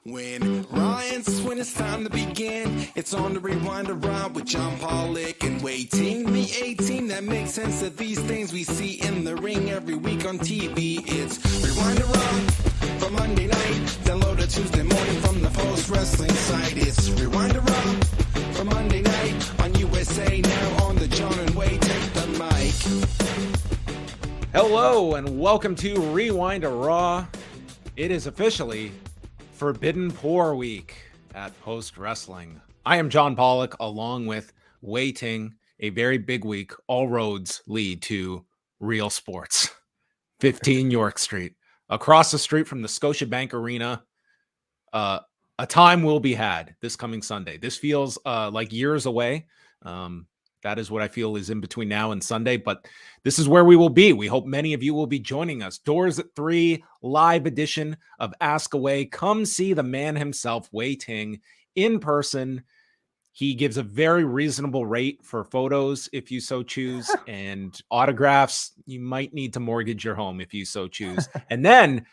When Ryan's when it's time to begin, it's on the Rewind Around with John Pollock and Wai Ting. The 18 that makes sense of these things we see in the ring every week on TV. It's Rewind Around for Monday night. Download a Tuesday morning from the Post Wrestling site. It's Rewind Around for Monday night on USA Now on the John and Wai Take the Mic. Hello and welcome to Rewind a Raw. It is officially Forbidden Pour Week at Post Wrestling. I am John Pollock along with Wai Ting. A very big week. All roads lead to Real Sports. 15 York Street. Across the street from the Scotiabank Arena. A time will be had this coming Sunday. This feels like years away. That is what I feel is in between now and Sunday, but this is where we will be. We hope many of you will be joining us. Doors at 3, live edition of Ask Away. Come see the man himself, Wai Ting, in person. He gives a very reasonable rate for photos if you so choose, and autographs. You might need to mortgage your home if you so choose. And then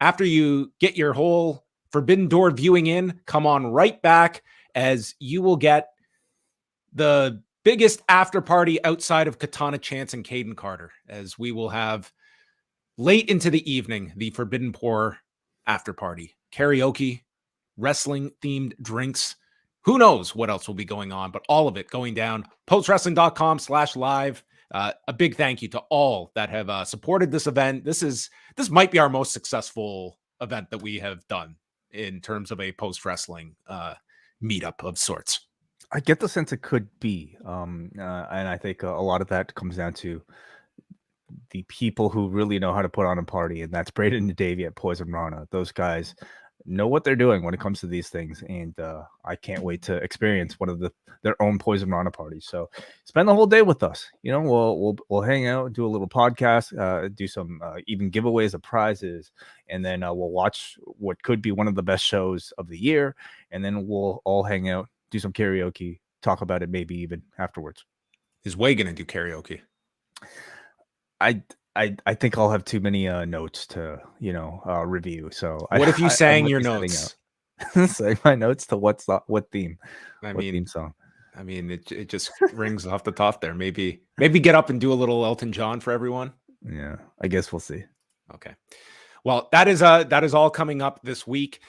after you get your whole Forbidden Door viewing in, come on right back as you will get the biggest after party outside of Katana Chance and Kayden Carter, as we will have late into the evening, the Forbidden Pour after party. Karaoke, wrestling themed drinks. Who knows what else will be going on, but all of it going down. postwrestling.com/live. A big thank you to all that have supported this event. This might be our most successful event that we have done in terms of a post wrestling meetup of sorts. I get the sense it could be, and I think a lot of that comes down to the people who really know how to put on a party, and that's Braden and Davey at Poison Rana. Those guys know what they're doing when it comes to these things, and I can't wait to experience one of their own Poison Rana parties. So spend the whole day with us. You know, we'll hang out, do a little podcast, do some even giveaways of prizes, and then we'll watch what could be one of the best shows of the year, and then we'll all hang out, do some karaoke, talk about it maybe even afterwards. Is Wai gonna do karaoke? I think I'll have too many notes to review. So what if you sang your notes? Sang my notes to what theme? Theme song? I mean, it just rings off the top there. Maybe get up and do a little Elton John for everyone. Yeah, I guess we'll see. Okay. Well, that is all coming up this week.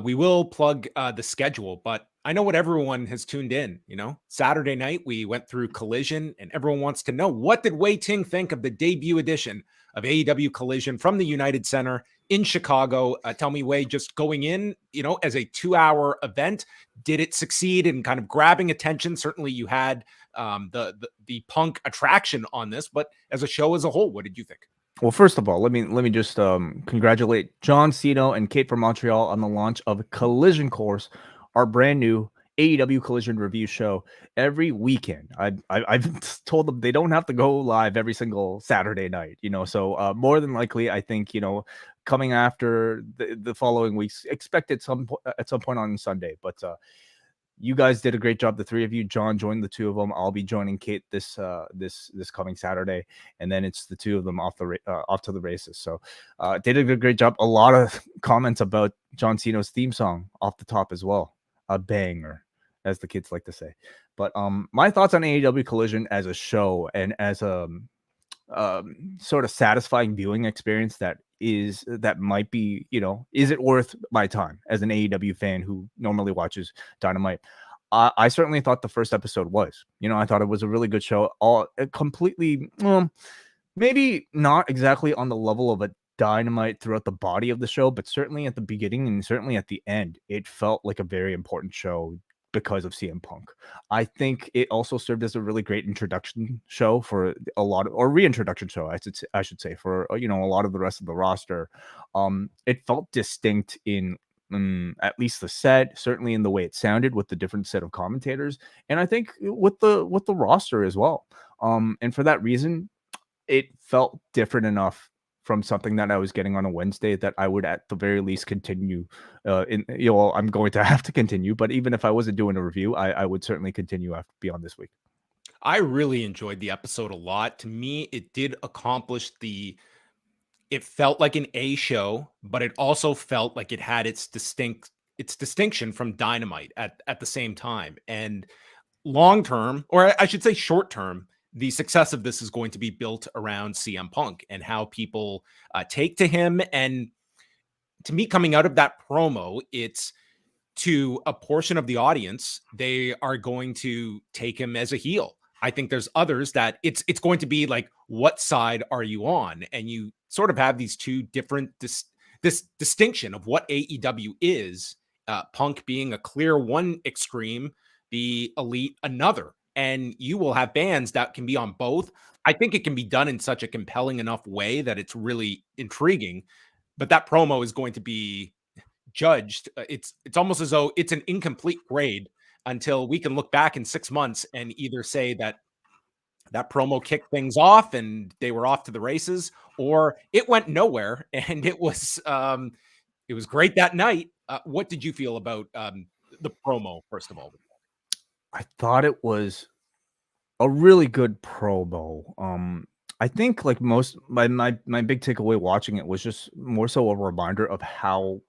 We will plug the schedule, but I know what everyone has tuned in. You know, Saturday night we went through Collision, and everyone wants to know, what did Wai Ting think of the debut edition of AEW Collision from the United Center in Chicago? Tell me, Wai, just going in, as a 2-hour event, did it succeed in kind of grabbing attention? Certainly, you had the Punk attraction on this, but as a show as a whole, what did you think? Well, first of all, let me just congratulate John Cena and Kate from Montreal on the launch of Collision Course, our brand new AEW Collision review show every weekend. I've told them they don't have to go live every single Saturday night, so more than likely, I think, coming after the following weeks, expect at some point on Sunday, but you guys did a great job, the three of you. John joined the two of them. I'll be joining Kate this coming Saturday, and then it's the two of them off to the races. So they did a great job. A lot of comments about John Cena's theme song off the top as well. A banger, as the kids like to say. But my thoughts on AEW Collision as a show and as a sort of satisfying viewing experience that might be, is it worth my time as an AEW fan who normally watches Dynamite? I certainly thought the first episode was, I thought it was a really good show. All completely, maybe not exactly on the level of a Dynamite throughout the body of the show, but certainly at the beginning and certainly at the end, it felt like a very important show because of CM Punk. I think it also served as a really great introduction show for reintroduction show, I should say, for a lot of the rest of the roster. It felt distinct in at least the set, certainly in the way it sounded with the different set of commentators, and I think with the roster as well. And for that reason, it felt different enough from something that I was getting on a Wednesday that I would at the very least continue I'm going to have to continue, but even if I wasn't doing a review, I would certainly continue after beyond this week. I really enjoyed the episode a lot. To me, it did accomplish it felt like an A show, but it also felt like it had its distinct its distinction from Dynamite at the same time. And long term, or I should say short term, the success of this is going to be built around CM Punk and how people take to him. And to me, coming out of that promo, it's to a portion of the audience, they are going to take him as a heel. I think there's others that it's going to be like, what side are you on? And you sort of have these two different this distinction of what AEW is. Punk being a clear one extreme, the Elite another, and you will have bands that can be on both. I think it can be done in such a compelling enough way that it's really intriguing. But that promo is going to be judged. It's almost as though it's an incomplete grade until we can look back in 6 months and either say that promo kicked things off and they were off to the races, or it went nowhere and it was great that night. What did you feel about the promo, first of all? I thought it was a really good promo. I think like most my big takeaway watching it was just more so a reminder of how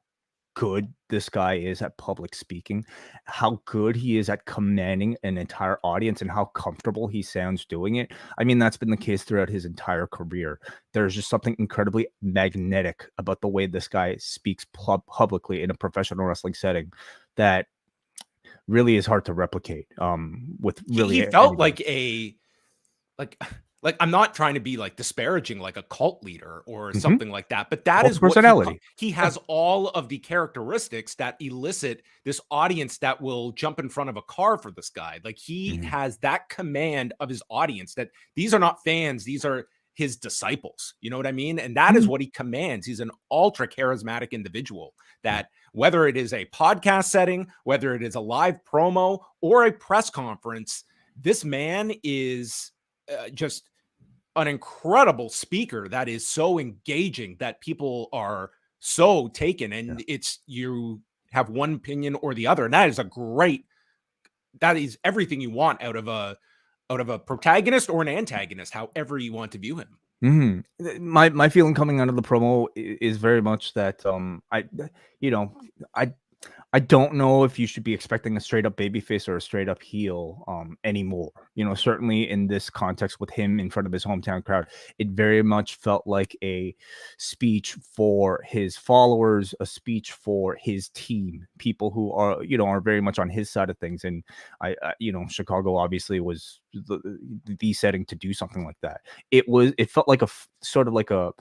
good this guy is at public speaking, how good he is at commanding an entire audience, and how comfortable he sounds doing it. I mean, that's been the case throughout his entire career. There's just something incredibly magnetic about the way this guy speaks publicly in a professional wrestling setting that really is hard to replicate. With really, he felt like I'm not trying to be like disparaging like a cult leader or something like that, but that Cult is personality. what he has all of the characteristics that elicit this audience that will jump in front of a car for this guy. Like he has that command of his audience that these are not fans, these are his disciples. You know what I mean? And that is what he commands. He's an ultra charismatic individual that whether it is a podcast setting, whether it is a live promo or a press conference, this man is just an incredible speaker that is so engaging that people are so taken, and it's, you have one opinion or the other. And that is everything you want out of a protagonist or an antagonist, however you want to view him. My feeling coming out of the promo is very much that I don't know if you should be expecting a straight up babyface or a straight up heel anymore. Certainly in this context with him in front of his hometown crowd, it very much felt like a speech for his followers, a speech for his team, people who are very much on his side of things. And Chicago obviously was the setting to do something like that. It felt like a sort of like a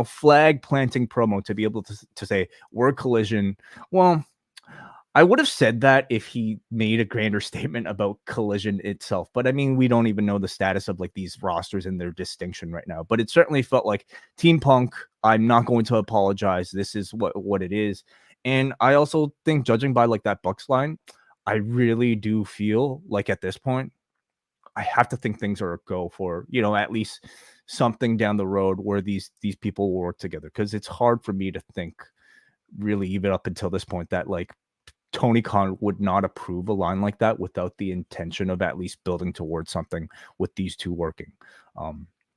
flag planting promo to be able to say, we're Collision. Well, I would have said that if he made a grander statement about Collision itself, but I mean, we don't even know the status of like these rosters and their distinction right now. But it certainly felt like Team Punk, I'm not going to apologize. This is what it is. And I also think, judging by like that Bucks line, I really do feel like at this point, I have to think things are a go for, at least something down the road where these people will work together. Because it's hard for me to think really even up until this point that like Tony Khan would not approve a line like that without the intention of at least building towards something with these two working.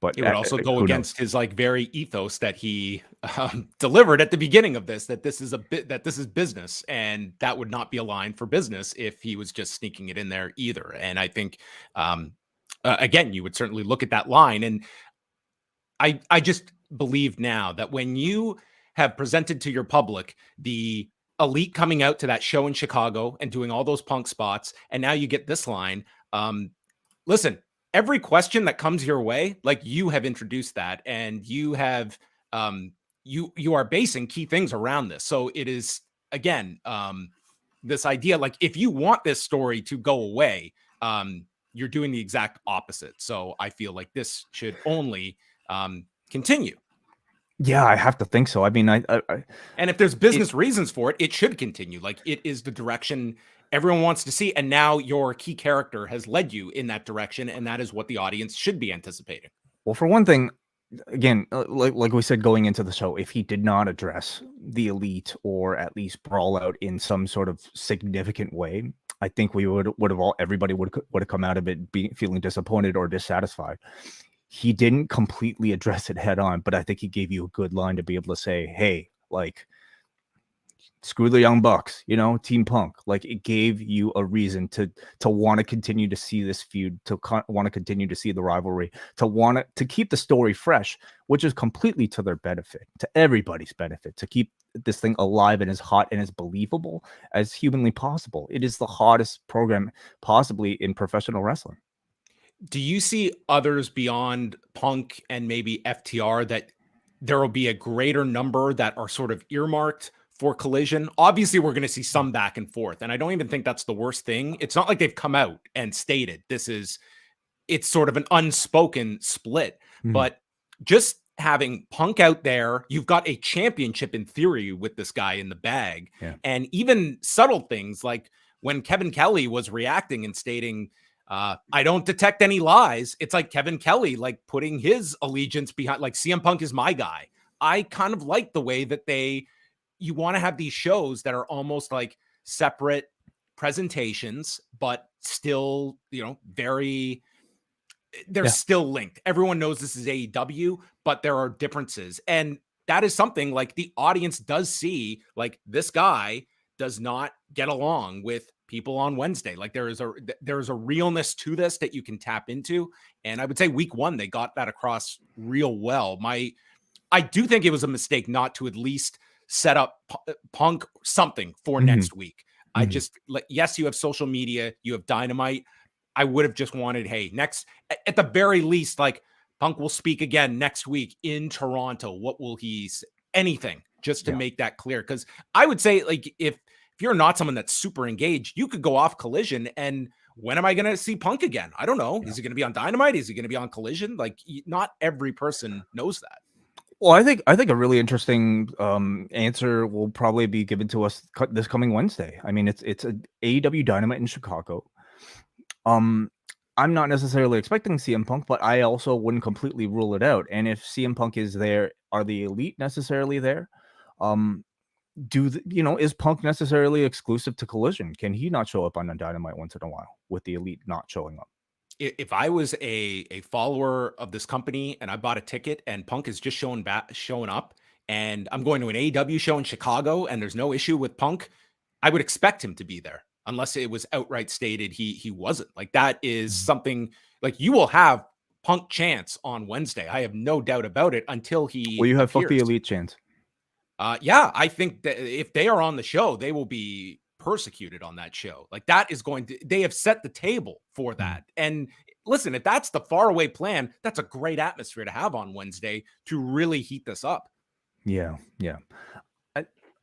But it would also go against his like very ethos that he delivered at the beginning of this, that this is business, and that would not be a line for business if he was just sneaking it in there either. And I think, again, you would certainly look at that line. And I just believe now that when you have presented to your public the Elite coming out to that show in Chicago and doing all those Punk spots, and now you get this line. Listen, every question that comes your way, like you have introduced that, and you have you are basing key things around this. So it is, again, this idea, like if you want this story to go away, you're doing the exact opposite. So I feel like this should only continue. Yeah, I have to think so. I mean, I and if there's business reasons for it, it should continue. Like it is the direction everyone wants to see. And now your key character has led you in that direction. And that is what the audience should be anticipating. Well, for one thing, again, like we said, going into the show, if he did not address the Elite or at least brawl out in some sort of significant way, I think we everybody would have come out of it feeling disappointed or dissatisfied. He didn't completely address it head on, but I think he gave you a good line to be able to say, hey, like, screw the Young Bucks, you know, Team Punk. Like, it gave you a reason to want to continue to see this feud, to want to continue to see the rivalry, to want to keep the story fresh, which is completely to their benefit, to everybody's benefit, to keep this thing alive and as hot and as believable as humanly possible. It is the hottest program possibly in professional wrestling. Do you see others beyond Punk and maybe FTR that there will be a greater number that are sort of earmarked for Collision? Obviously, we're going to see some back and forth, and I don't even think that's the worst thing. It's not like they've come out and stated it's sort of an unspoken split, but just having Punk out there, you've got a championship in theory with this guy in the bag, and even subtle things like when Kevin Kelly was reacting and stating, I don't detect any lies. It's like Kevin Kelly, like putting his allegiance behind, like CM Punk is my guy. I kind of like the way that you want to have these shows that are almost like separate presentations, but still, they're still linked. Everyone knows this is AEW, but there are differences. And that is something like the audience does see, like this guy does not get along with people on Wednesday. Like there is a realness to this that you can tap into. And I would say week 1, they got that across real well. I do think it was a mistake not to at least set up Punk something for next week. I just, yes, you have social media, you have Dynamite. I would have just wanted, hey, at the very least, like Punk will speak again next week in Toronto. What will he say? Anything just to make that clear. Because I would say, like, if you're not someone that's super engaged, you could go off Collision. And when am I going to see Punk again? I don't know. Is he going to be on Dynamite? Is he going to be on Collision? Like, not every person knows that. Well, I think a really interesting answer will probably be given to us this coming Wednesday. I mean, it's a AEW Dynamite in Chicago. I'm not necessarily expecting CM Punk, but I also wouldn't completely rule it out. And if CM Punk is there, are the Elite necessarily there? Is Punk necessarily exclusive to Collision? Can he not show up on a Dynamite once in a while with the Elite not showing up? If I was a follower of this company and I bought a ticket and Punk is just showing up, and I'm going to an AEW show in Chicago and there's no issue with Punk, I would expect him to be there unless it was outright stated he wasn't. Like, that is something, like, you will have Punk chance on Wednesday. I have no doubt about it until he Well, you have appears. Fuck the Elite chance. I think that if they are on the show, they will be persecuted on that show. Like, that is they have set the table for that. And listen, if that's the faraway plan, that's a great atmosphere to have on Wednesday to really heat this up. Yeah.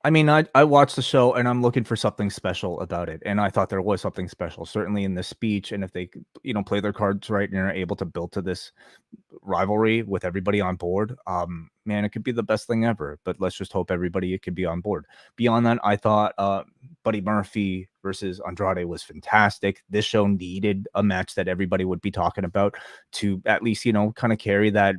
I mean, I watched the show and I'm looking for something special about it. And I thought there was something special, certainly in the speech. And if they, play their cards right and are able to build to this rivalry with everybody on board, man, it could be the best thing ever. But let's just hope it could be on board. Beyond that, I thought Buddy Murphy versus Andrade was fantastic. This show needed a match that everybody would be talking about to at least, kind of carry that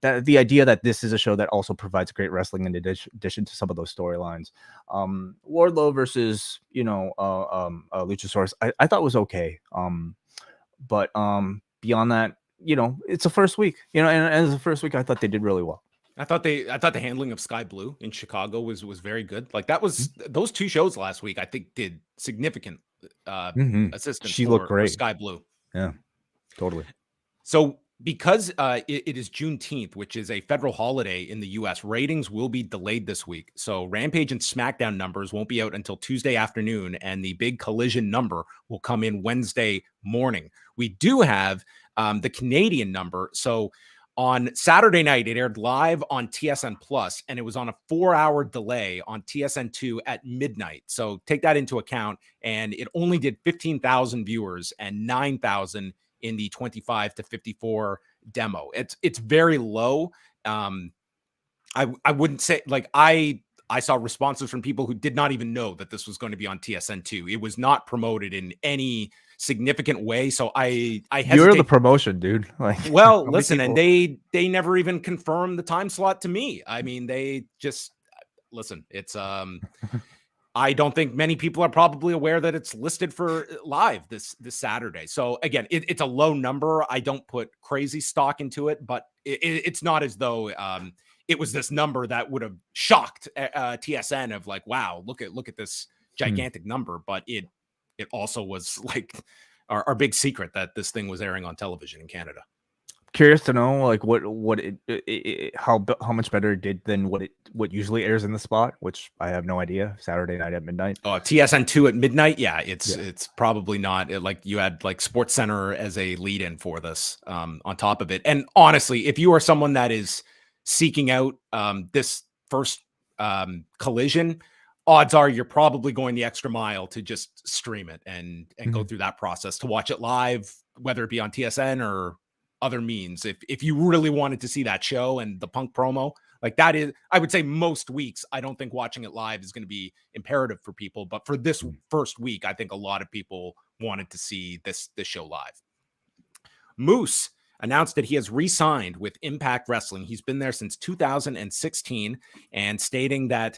the idea that this is a show that also provides great wrestling in addition to some of those storylines. Wardlow versus, Luchasaurus, I thought was okay. But beyond that, it's the first week, and as the first week, I thought they did really well. I thought the handling of Sky Blue in Chicago was very good. Like, that was those 2 shows last week, I think, did significant assistance. She looked great. For Sky Blue. Yeah, totally. So, because it is Juneteenth, which is a federal holiday in the U.S., ratings will be delayed this week. So Rampage and SmackDown numbers won't be out until Tuesday afternoon, and the big Collision number will come in Wednesday morning. We do have the Canadian number. So on Saturday night, it aired live on TSN Plus, and it was on a 4-hour delay on TSN2 at midnight. So take that into account, and it only did 15,000 viewers and 9,000 in the 25 to 54 demo. It's very low. I wouldn't say, like, I saw responses from people who did not even know that this was going to be on TSN2. It was not promoted in any significant way. So I hesitate. You're the promotion, dude. Like, well, listen, and they never even confirmed the time slot to me. I mean, they just listen. It's I don't think many people are probably aware that it's listed for live this Saturday. So again, it's a low number. I don't put crazy stock into it, but it's not as though it was this number that would have shocked TSN of like, wow, look at this gigantic number. But it also was like our big secret that this thing was airing on television in Canada. Curious to know like how much better it did than what usually airs in the spot, which I have no idea. Saturday night at midnight. Oh, TSN 2 at midnight. Yeah, it's probably not like you had like Sports Center as a lead in for this on top of it. And honestly, if you are someone that is seeking out this first collision, odds are you're probably going the extra mile to just stream it and go through that process to watch it live, whether it be on TSN or other means. If you really wanted to see that show and the Punk promo, like that is, I would say most weeks, I don't think watching it live is going to be imperative for people. But for this first week, I think a lot of people wanted to see this show live. Moose announced that he has re-signed with Impact Wrestling. He's been there since 2016 and stating that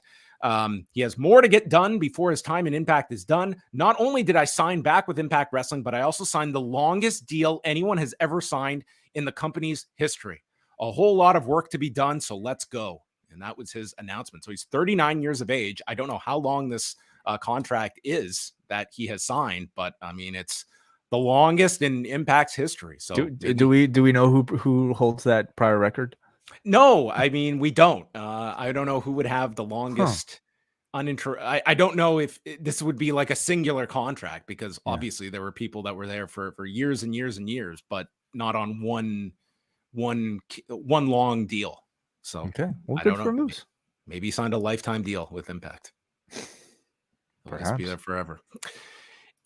he has more to get done before his time in Impact is done. Not only did I sign back with Impact Wrestling, but I also signed the longest deal anyone has ever signed in the company's history. A whole lot of work to be done, so let's go. And that was his announcement. So he's 39 years of age. I don't know how long this contract is that he has signed, but I mean, it's the longest in Impact's history. So do we know who holds that prior record? No, I mean, we don't. I don't know who would have the longest I don't know if this would be like a singular contract, because obviously there were people that were there for years and years and years, but not on one long deal. So okay, well, I good don't know. for Moose. Maybe he signed a lifetime deal with Impact. Perhaps. He'll be there forever.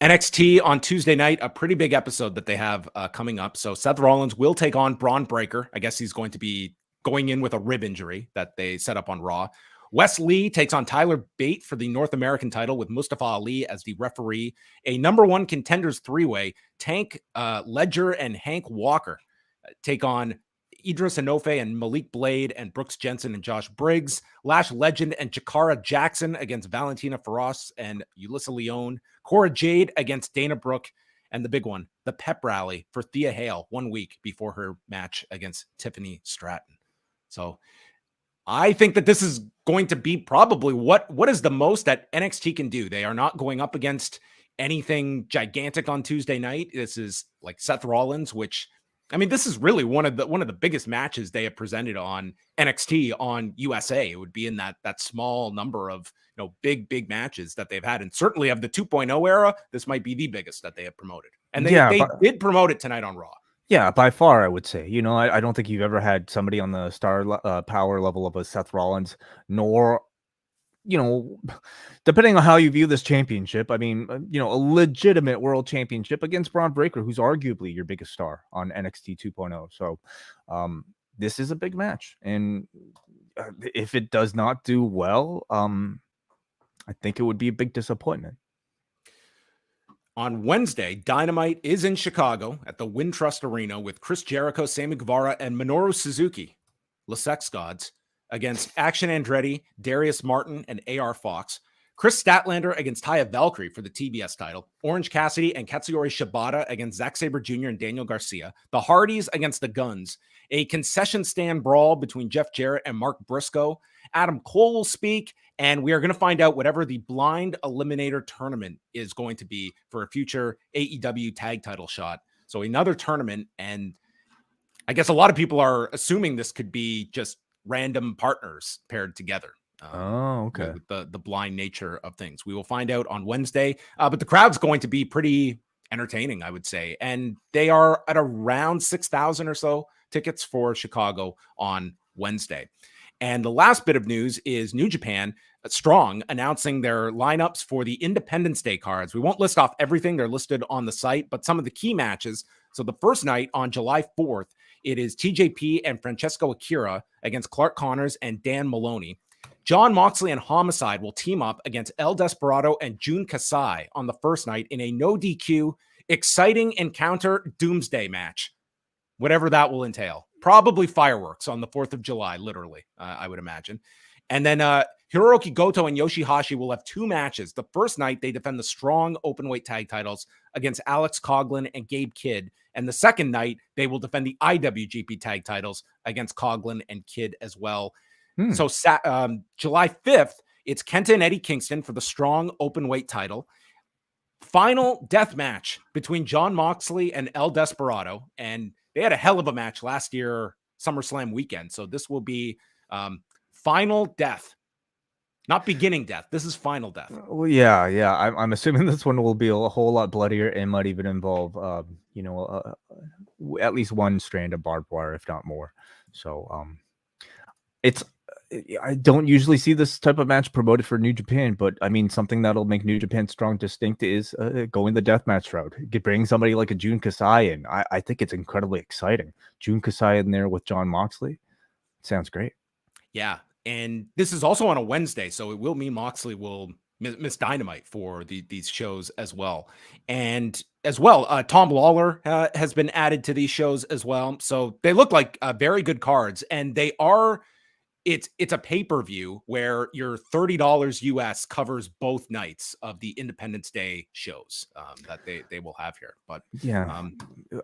NXT on Tuesday night, a pretty big episode that they have coming up. So Seth Rollins will take on Bron Breakker. I guess he's going to be going in with a rib injury that they set up on Raw. Wes Lee takes on Tyler Bate for the North American title with Mustafa Ali as the referee. A number one contenders three-way, Tank Ledger and Hank Walker take on Idris Enofe and Malik Blade and Brooks Jensen and Josh Briggs. Lash Legend and Jakara Jackson against Valentina Feroz and Ulyssa Leone. Cora Jade against Dana Brooke. And the big one, the pep rally for Thea Hale 1 week before her match against Tiffany Stratton. So I think that this is going to be probably what is the most that NXT can do. They are not going up against anything gigantic on Tuesday night. This is like Seth Rollins, which, I mean, this is really one of the biggest matches they have presented on NXT on USA. It would be in that small number of, big matches that they've had. And certainly of the 2.0 era, this might be the biggest that they have promoted. And they did promote it tonight on Raw. Yeah, by far, I would say. I don't think you've ever had somebody on the star power level of a Seth Rollins, nor, depending on how you view this championship, I mean, a legitimate world championship against Bron Breakker, who's arguably your biggest star on NXT 2.0. So this is a big match. And if it does not do well, I think it would be a big disappointment. On Wednesday, Dynamite is in Chicago at the Wintrust Arena with Chris Jericho, Sammy Guevara, and Minoru Suzuki, the Sex Gods, against Action Andretti, Darius Martin, and AR Fox. Chris Statlander against Taya Valkyrie for the TBS title. Orange Cassidy and Katsuyori Shibata against Zack Sabre Jr. and Daniel Garcia. The Hardys against the Guns. A concession stand brawl between Jeff Jarrett and Mark Briscoe. Adam Cole will speak, and we are going to find out whatever the blind eliminator tournament is going to be for a future AEW tag title shot. So another tournament, and I guess a lot of people are assuming this could be just random partners paired together. Okay. With the blind nature of things. We will find out on Wednesday, but the crowd's going to be pretty entertaining, I would say. And they are at around 6,000 or so tickets for Chicago on Wednesday. And the last bit of news is New Japan Strong announcing their lineups for the Independence Day cards. We won't list off everything. They're listed on the site, but some of the key matches. So the first night on July 4th, it is TJP and Francesco Akira against Clark Connors and Dan Maloney. John Moxley and Homicide will team up against El Desperado and Jun Kasai on the first night in a no DQ, exciting encounter doomsday match, whatever that will entail. Probably fireworks on the 4th of July, literally, I would imagine. And then Hiroki Goto and Yoshihashi will have two matches. The first night, they defend the Strong Openweight Tag titles against Alex Coughlin and Gabe Kidd. And the second night, they will defend the IWGP Tag titles against Coughlin and Kidd as well. So July 5th, it's Kenta and Eddie Kingston for the strong open weight title. Final death match between Jon Moxley and El Desperado. And they had a hell of a match last year, SummerSlam weekend. So this will be final death. Not beginning death. This is final death. Well, yeah. I'm assuming this one will be a whole lot bloodier and might even involve, at least one strand of barbed wire, if not more. So, I don't usually see this type of match promoted for New Japan, but I mean, something that'll make New Japan strong, distinct is going the deathmatch route. Bring somebody like a Jun Kasai in. I think it's incredibly exciting. Jun Kasai in there with Jon Moxley. Sounds great. Yeah. And this is also on a Wednesday, so it will mean Moxley will miss Dynamite for these shows as well. And as well, Tom Lawler has been added to these shows as well. So they look like very good cards, and they are. It's a pay-per-view where your $30 US covers both nights of the Independence Day shows that they will have here. But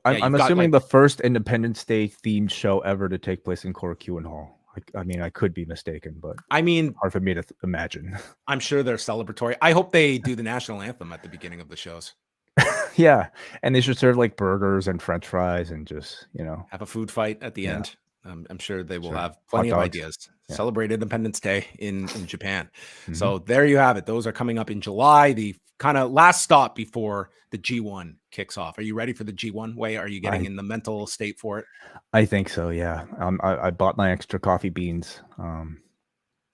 I'm assuming the first Independence Day themed show ever to take place in Korakuen Hall. I mean, I could be mistaken, but I mean, hard for me to imagine. I'm sure they're celebratory. I hope they do the national anthem at the beginning of the shows. Yeah, and they should serve like burgers and French fries and just have a food fight at the end. I'm sure they will have plenty of ideas. Yeah. Celebrate Independence Day in Japan. Mm-hmm. So there you have it. Those are coming up in July. The kind of last stop before the G1 kicks off. Are you ready for the G1? Way? Are you getting in the mental state for it? I think so. Yeah. I bought my extra coffee beans.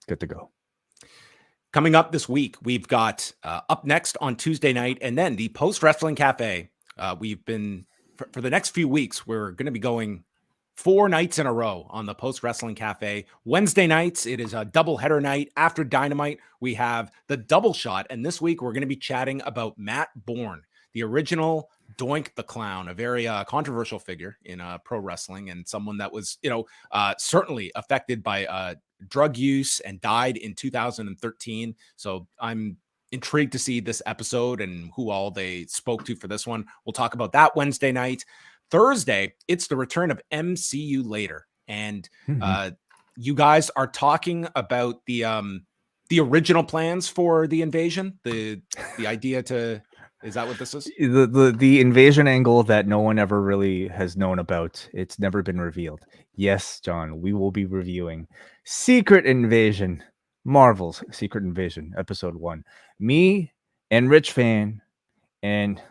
Good to go. Coming up this week, we've got up next on Tuesday night, and then the Post Wrestling Cafe. We've been for the next few weeks. We're going to be going 4 nights in a row on the Post Wrestling Cafe. Wednesday nights, it is a double header night. After Dynamite, we have the double shot. And this week, we're going to be chatting about Matt Bourne, the original Doink the Clown, a very controversial figure in pro wrestling, and someone that was, certainly affected by drug use and died in 2013. So I'm intrigued to see this episode and who all they spoke to for this one. We'll talk about that Wednesday night. Thursday, it's the return of MCU Later, and you guys are talking about the original plans for the invasion. The idea to is that what this is? The invasion angle that no one ever really has known about. It's never been revealed. Yes, John, we will be reviewing Secret Invasion, Marvel's Secret Invasion, Episode 1. Me and Rich Fan and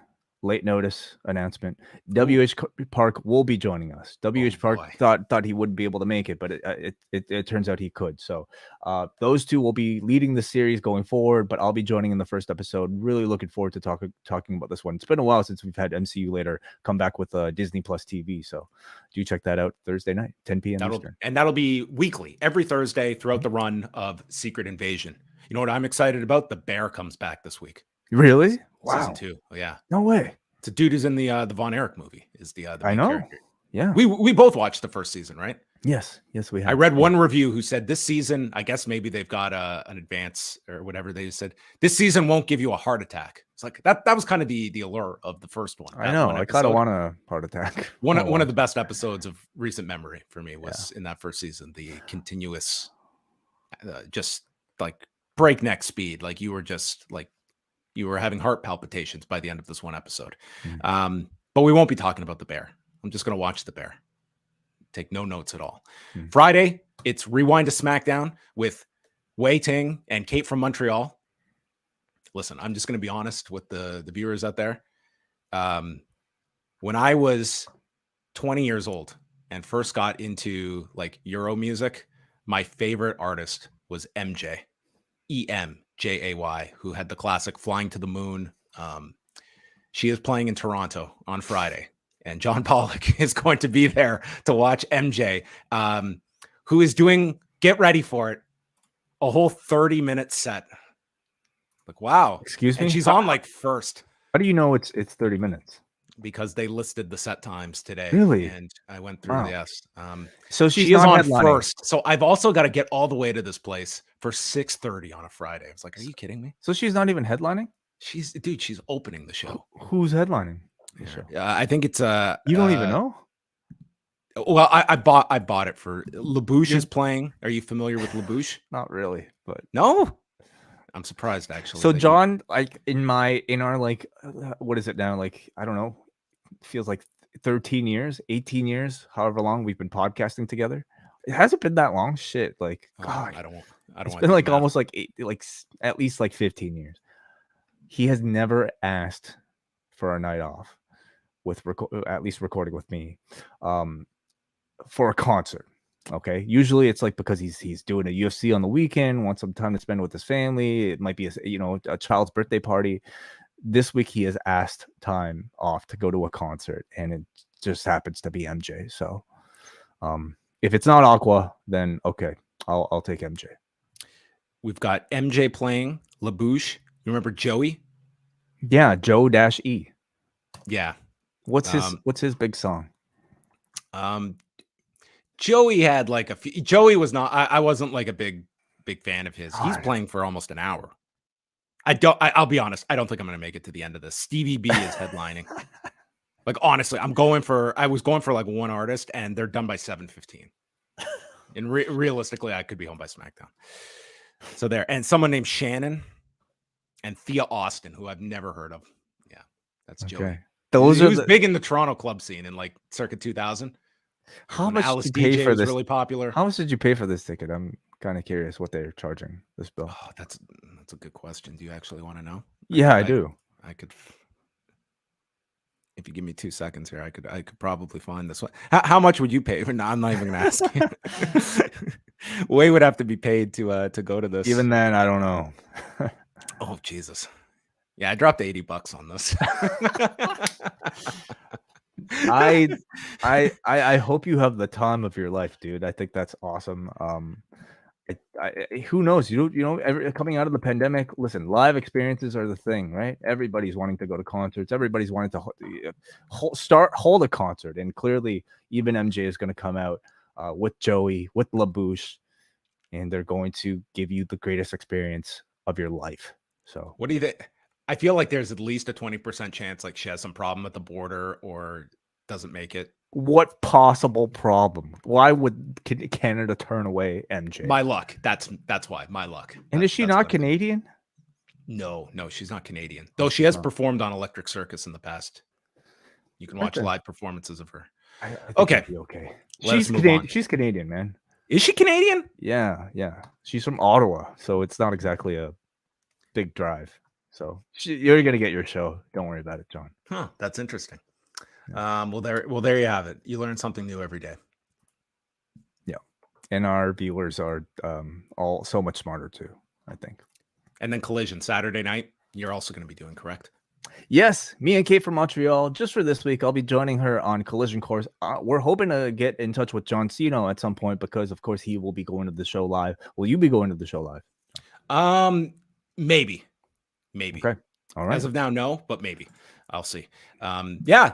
late notice announcement. WH Park will be joining us. WH Park thought he wouldn't be able to make it, but it turns out he could. So those two will be leading the series going forward, but I'll be joining in the first episode. Really looking forward to talking about this one. It's been a while since we've had MCU Later come back with Disney Plus TV. So do check that out Thursday night, 10 p.m. Eastern. And that'll be weekly, every Thursday throughout the run of Secret Invasion. You know what I'm excited about? The Bear comes back this week. Really? Wow. Season 2. Oh, yeah. No way. It's a dude who's in the Von Erich movie. Is the I know. Character. Yeah. We both watched the first season, right? Yes, we have. I read one review who said this season, I guess maybe they've got an advance or whatever. They said this season won't give you a heart attack. It's like that was kind of the allure of the first one. I know. I kind of want a heart attack. One of the best episodes of recent memory for me was in that first season. The continuous, just like breakneck speed. Like you were having heart palpitations by the end of this one episode. Mm-hmm. But we won't be talking about the Bear. I'm just going to watch the Bear. Take no notes at all. Mm-hmm. Friday, it's Rewind to SmackDown with Wai Ting and Kate from Montreal. Listen, I'm just going to be honest with the viewers out there. When I was 20 years old and first got into like Euro music, my favorite artist was Emjay. Emjay, who had the classic Flying to the Moon. She is playing in Toronto on Friday, and John Pollock is going to be there to watch Emjay, who is doing, get ready for it, a whole 30-minute set. Like, wow. Excuse me? And she's on like first. How do you know it's 30 minutes? Because they listed the set times today. Really? And I went through, yes. So she is on first. So I've also got to get all the way to this place for 6:30 on a Friday. I was like, are you kidding me? So she's not even headlining? She's opening the show. Who's headlining the show? I think it's you don't even know? Well, I bought it for LaBouche is playing. Are you familiar with LaBouche? Not really, but No, I'm surprised actually. so John, like in our like, what is it now? Like, I don't know, feels like 13 years, 18 years, however long we've been podcasting together. It hasn't been that long. Shit, like God, I don't. It's been like almost like at least like 15 years. He has never asked for a night off with at least recording with me, for a concert. Okay, usually it's like because he's doing a UFC on the weekend, wants some time to spend with his family. It might be a child's birthday party. This week he has asked time off to go to a concert, and it just happens to be MJ. So, if it's not Aqua, then okay, I'll take MJ. We've got MJ playing LaBouche. You remember Joey? Yeah, Joe-E. Yeah. What's his big song? Joey had like Joey was not. I wasn't like a big fan of his. He's God. playing for almost an hour. I'll be honest. I don't think I'm going to make it to the end of this. Stevie B is headlining. Like honestly, I was going for like one artist, and they're done by 7:15. And realistically, I could be home by SmackDown. So there, and someone named Shannon and Thea Austin, who I've never heard of. Yeah, that's Joey. Those he was big in the Toronto club scene in like circa 2000. How much Alice did you pay DJ for was this? really popular. How much did you pay for this ticket? I'm kind of curious what they're charging this bill. Oh, that's a good question. Do you actually want to know? Yeah, I do. I could, if you give me 2 seconds here, I could probably find this one. How much would you pay? No, I'm not even going to ask you. Way would have to be paid to go to this. Even then, I don't know. Oh Jesus! Yeah, I dropped $80 on this. I hope you have the time of your life, dude. I think that's awesome. Who knows? Coming out of the pandemic, listen, live experiences are the thing, right? Everybody's wanting to go to concerts. Everybody's wanting to hold a concert, and clearly, even MJ is going to come out with Joey, with LaBouche, and they're going to give you the greatest experience of your life. So, what do you think? I feel like there's at least a 20% chance like she has some problem at the border or doesn't make it. What possible problem? Why would Canada turn away MJ? My luck. That's why. My luck. And is she not Canadian? No, she's not Canadian. Though she has performed on Electric Circus in the past. You can watch live performances of her. I okay. Okay. She's Canadian, man. Is she Canadian? Yeah. She's from Ottawa, so it's not exactly a big drive. So you're gonna get your show. Don't worry about it, John. Huh? That's interesting. Yeah. Well, there you have it. You learn something new every day. Yeah, and our viewers are all so much smarter too, I think. And then Collision Saturday night. You're also going to be doing, correct? Yes, me and Kate from Montreal. Just for this week, I'll be joining her on Collision Course. We're hoping to get in touch with John Cena at some point because, of course, he will be going to the show live. Will you be going to the show live? Maybe. Okay. All right. As of now, no, but maybe. I'll see. Yeah,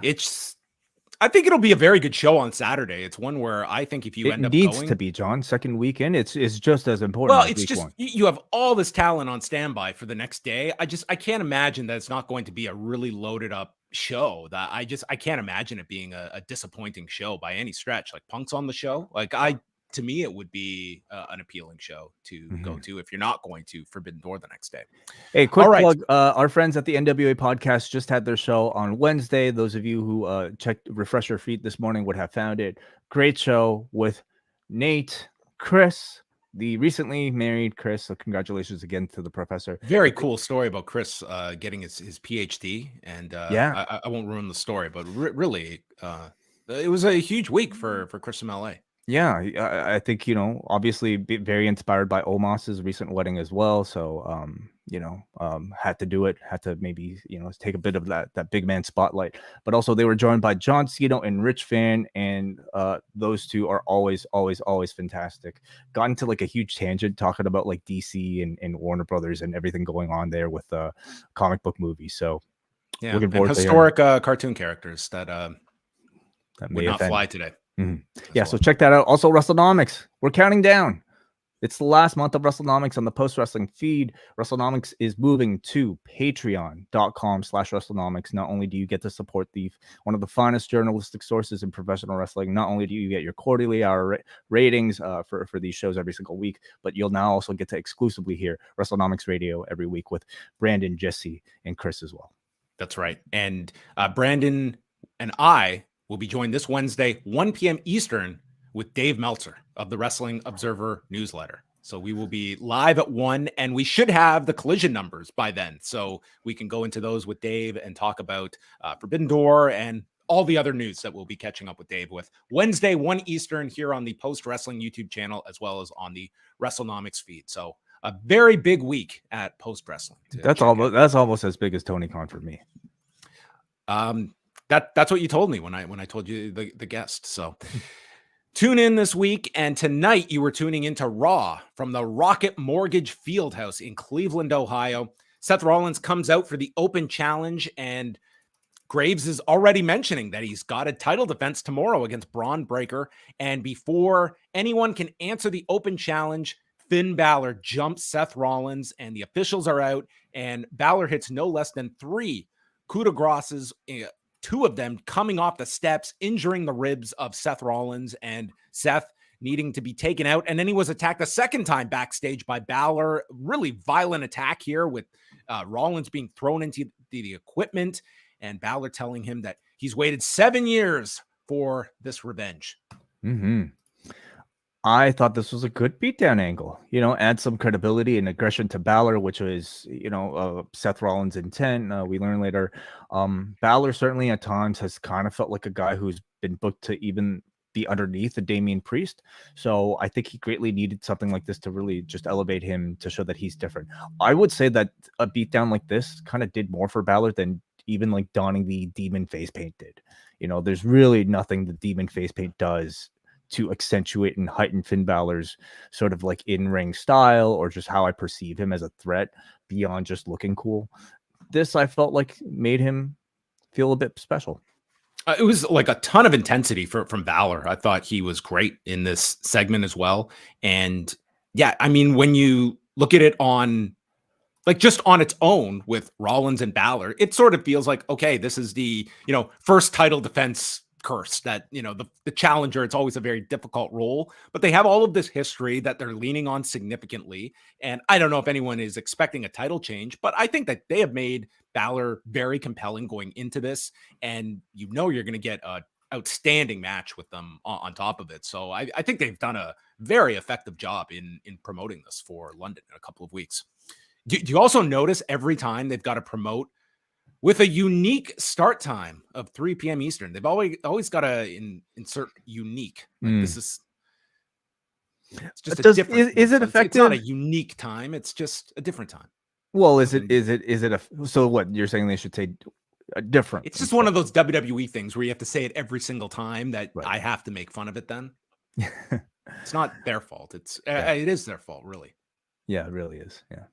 I think it'll be a very good show on Saturday. It's one where I think if you end up going, it needs to be, John. Second weekend, it's just as important. Well, it's just you have all this talent on standby for the next day. I can't imagine that it's not going to be a really loaded up show. That I can't imagine it being a disappointing show by any stretch. Like Punk's on the show. To me, it would be an appealing show to go to if you're not going to Forbidden Door the next day. Hey, quick plug. Our friends at the NWA podcast just had their show on Wednesday. Those of you who refresh your feed this morning would have found it. Great show with Nate, Chris, the recently married Chris. So congratulations again to the professor. Very cool story about Chris getting his PhD. And I won't ruin the story, but really, it was a huge week for Chris from LA. Yeah, I think, obviously very inspired by Omos's recent wedding as well. So, had to do it, had to maybe, take a bit of that big man spotlight. But also they were joined by John Cena and Rich Fan. And those two are always fantastic. Got into like a huge tangent talking about like DC and Warner Brothers and everything going on there with comic book movies. So, yeah, looking forward to historic cartoon characters that would not fly today. Mm-hmm. Yeah, so check that out. Also, WrestleNomics. We're counting down. It's the last month of WrestleNomics on the Post Wrestling feed. WrestleNomics is moving to patreon.com/WrestleNomics. Not only do you get to support one of the finest journalistic sources in professional wrestling, not only do you get your quarterly hour ratings for these shows every single week, but you'll now also get to exclusively hear WrestleNomics Radio every week with Brandon, Jesse, and Chris as well. That's right. And Brandon and I will be joined this Wednesday, 1 p.m. Eastern, with Dave Meltzer of the Wrestling Observer newsletter. So we will be live at 1, and we should have the Collision numbers by then. So we can go into those with Dave and talk about Forbidden Door and all the other news that we'll be catching up with Dave with. Wednesday, 1 Eastern, here on the Post Wrestling YouTube channel, as well as on the WrestleNomics feed. So a very big week at Post Wrestling. That's almost as big as Tony Khan for me. That's what you told me when I told you the guest. So tune in this week, and tonight you were tuning into Raw from the Rocket Mortgage Fieldhouse in Cleveland, Ohio. Seth Rollins comes out for the Open Challenge, and Graves is already mentioning that he's got a title defense tomorrow against Bron Breakker. And before anyone can answer the Open Challenge, Finn Balor jumps Seth Rollins, and the officials are out, and Balor hits no less than 3 coup de grâces, 2 of them coming off the steps, injuring the ribs of Seth Rollins, and Seth needing to be taken out. And then he was attacked a second time backstage by Balor. Really violent attack here, with Rollins being thrown into the equipment, and Balor telling him that he's waited 7 years for this revenge. Mm-hmm. I thought this was a good beatdown angle, add some credibility and aggression to Balor, which was, Seth Rollins' intent. We learn later. Balor certainly at times has kind of felt like a guy who's been booked to even be underneath the Damian Priest. So I think he greatly needed something like this to really just elevate him, to show that he's different. I would say that a beatdown like this kind of did more for Balor than even like donning the demon face paint did. There's really nothing the demon face paint does to accentuate and heighten Finn Balor's sort of like in-ring style, or just how I perceive him as a threat beyond just looking cool. This, I felt like, made him feel a bit special. It was like a ton of intensity from Balor. I thought he was great in this segment as well. And yeah, I mean, when you look at it on just on its own with Rollins and Balor, it sort of feels like, okay, this is the, first title defense curse that, the challenger, it's always a very difficult role, but they have all of this history that they're leaning on significantly. And I don't know if anyone is expecting a title change, but I think that they have made Balor very compelling going into this, and you're going to get a outstanding match with them on top of it. So I think they've done a very effective job in promoting this for London in a couple of weeks. Do you also notice every time they've got to promote with a unique start time of 3 p.m. Eastern? They've always got to insert unique. This is, it's just a different. Is it effective? It's not a unique time. It's just a different time. Well, is it so what you're saying? They should say a different. It's just one of those WWE things where you have to say it every single time that I have to make fun of it. Then it's not their fault. It is their fault, really. Yeah, it really is. Yeah.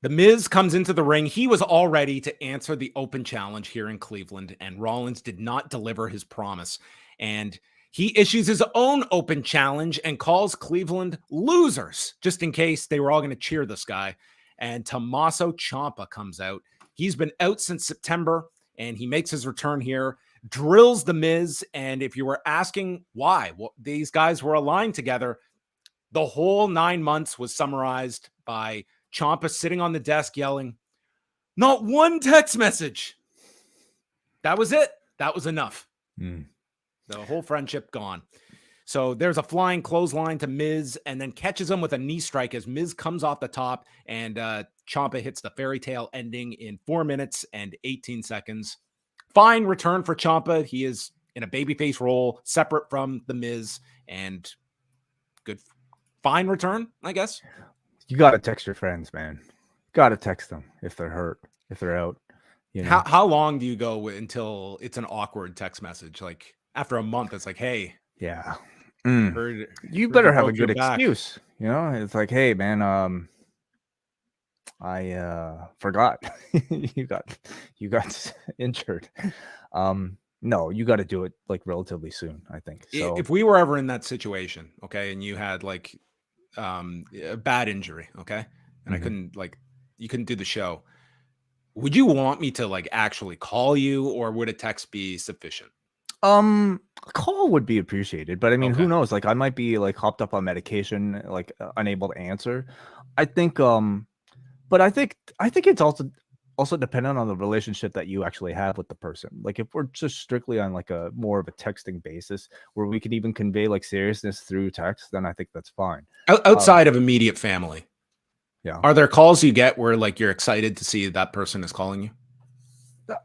The Miz comes into the ring. He was all ready to answer the Open Challenge here in Cleveland, and Rollins did not deliver his promise. And he issues his own Open Challenge and calls Cleveland losers, just in case they were all going to cheer this guy. And Tommaso Ciampa comes out. He's been out since September, and he makes his return here, drills the Miz. And if you were asking why these guys were aligned together, the whole 9 months was summarized by Ciampa sitting on the desk yelling, "Not one text message." That was it. That was enough. The whole friendship gone. So there's a flying clothesline to Miz, and then catches him with a knee strike as Miz comes off the top, and Ciampa hits the fairy tale ending in 4 minutes and 18 seconds. Fine return for Ciampa. He is in a babyface role, separate from the Miz, and good, fine return, I guess. You got to text your friends, man. Got to text them if they're hurt, if they're out. How long do you go until it's an awkward text message? Like after a month, it's like, hey, yeah, you better have a good excuse. It's like, hey, man, I forgot you got injured. No, you got to do it like relatively soon, I think. So if we were ever in that situation, okay, and you had like a bad injury, okay? And Mhm. you couldn't do the show. Would you want me to like actually call you, or would a text be sufficient? A call would be appreciated, but I mean, Okay. who knows? Like, I might be like hopped up on medication, like unable to answer. I think, but I think it's also dependent on the relationship that you actually have with the person. Like, if we're just strictly on like a more of a texting basis, where we could even convey like seriousness through text, then I think that's fine. Outside of immediate family, Yeah, are there calls you get where like you're excited to see that person is calling you?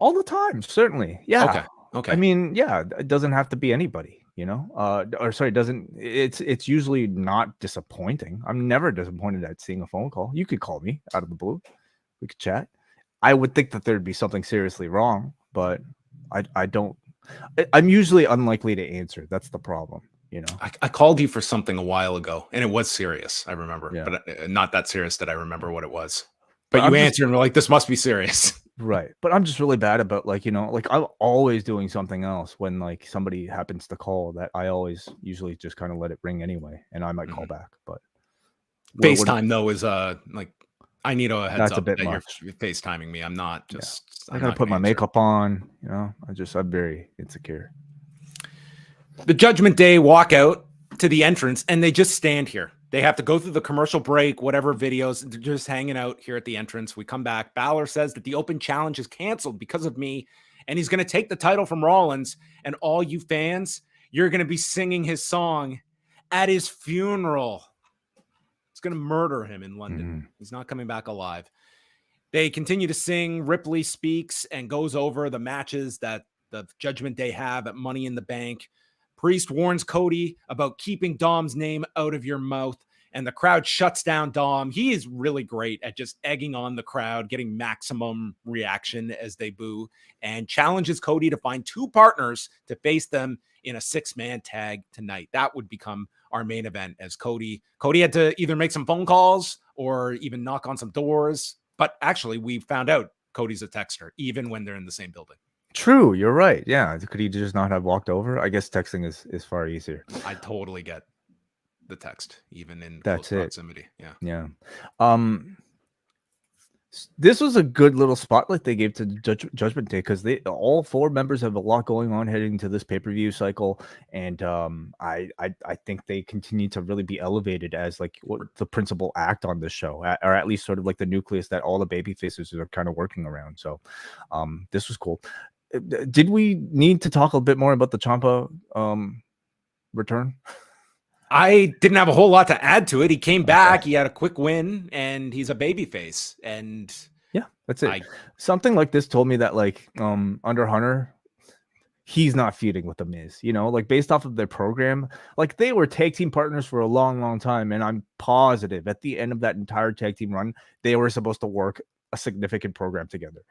all the time, certainly. Yeah, Okay. I Okay. mean, yeah, it doesn't have to be anybody, or sorry, it doesn't. It's usually not disappointing. I'm never disappointed at seeing a phone call. You could call me out of the blue. We could chat. I would think that there'd be something seriously wrong, but I don't. I'm usually unlikely to answer. That's the problem, you know. I called you for something a while ago, and it was serious. I remember, Yeah, but not that serious that I remember what it was. but But you I'm just answered and were like, "This must be serious." right. But I'm just really bad about like I'm always doing something else when like somebody happens to call that I always usually just kind of let it ring anyway, and I might call Mhm. back. But we're FaceTime though is like I need a heads that's a up bit that you're much. FaceTiming me. Yeah. I I'm gotta not put going to my answer. makeup on, I'm very insecure. The Judgment Day walk out to the entrance and they just stand here. They have to go through the commercial break, whatever videos, they're just hanging out here at the entrance. We come back. Balor says that the open challenge is canceled because of me, and he's going to take the title from Rollins. And all you fans, you're going to be singing his song at his funeral. It's going to murder him in London. Mhm. He's not coming back alive. They continue to sing. Ripley speaks and goes over the matches that the Judgment Day have at Money in the Bank. Priest warns Cody about keeping Dom's name out of your mouth, and the crowd shuts down Dom. He is really great at just egging on the crowd, getting maximum reaction as they boo, and challenges Cody to find two partners to face them in a 6-man tag tonight. That would become our main event, as Cody had to either make some phone calls or even knock on some doors. But actually, we found out Cody's a texter, even when they're in the same building. True, you're right. Yeah, could he just not have walked over? I guess texting is far easier. I totally get the text, even in close That's it. proximity. Yeah. Yeah. Um, this was a good little spotlight they gave to Judgment Day because they all four members have a lot going on heading into this pay-per-view cycle, and I think they continue to really be elevated as like the principal act on this show, or at least sort of like the nucleus that all the baby faces are kind of working around. So, this was cool. Did we need to talk a bit more about the Ciampa return? I didn't have a whole lot to add to it. He came back, Okay. he had a quick win, and he's a babyface. And Yeah, that's it. I Something like this told me that like under Hunter, he's not feuding with the Miz, like based off of their program, like they were tag team partners for a long, long time. And I'm positive at the end of that entire tag team run, they were supposed to work a significant program together.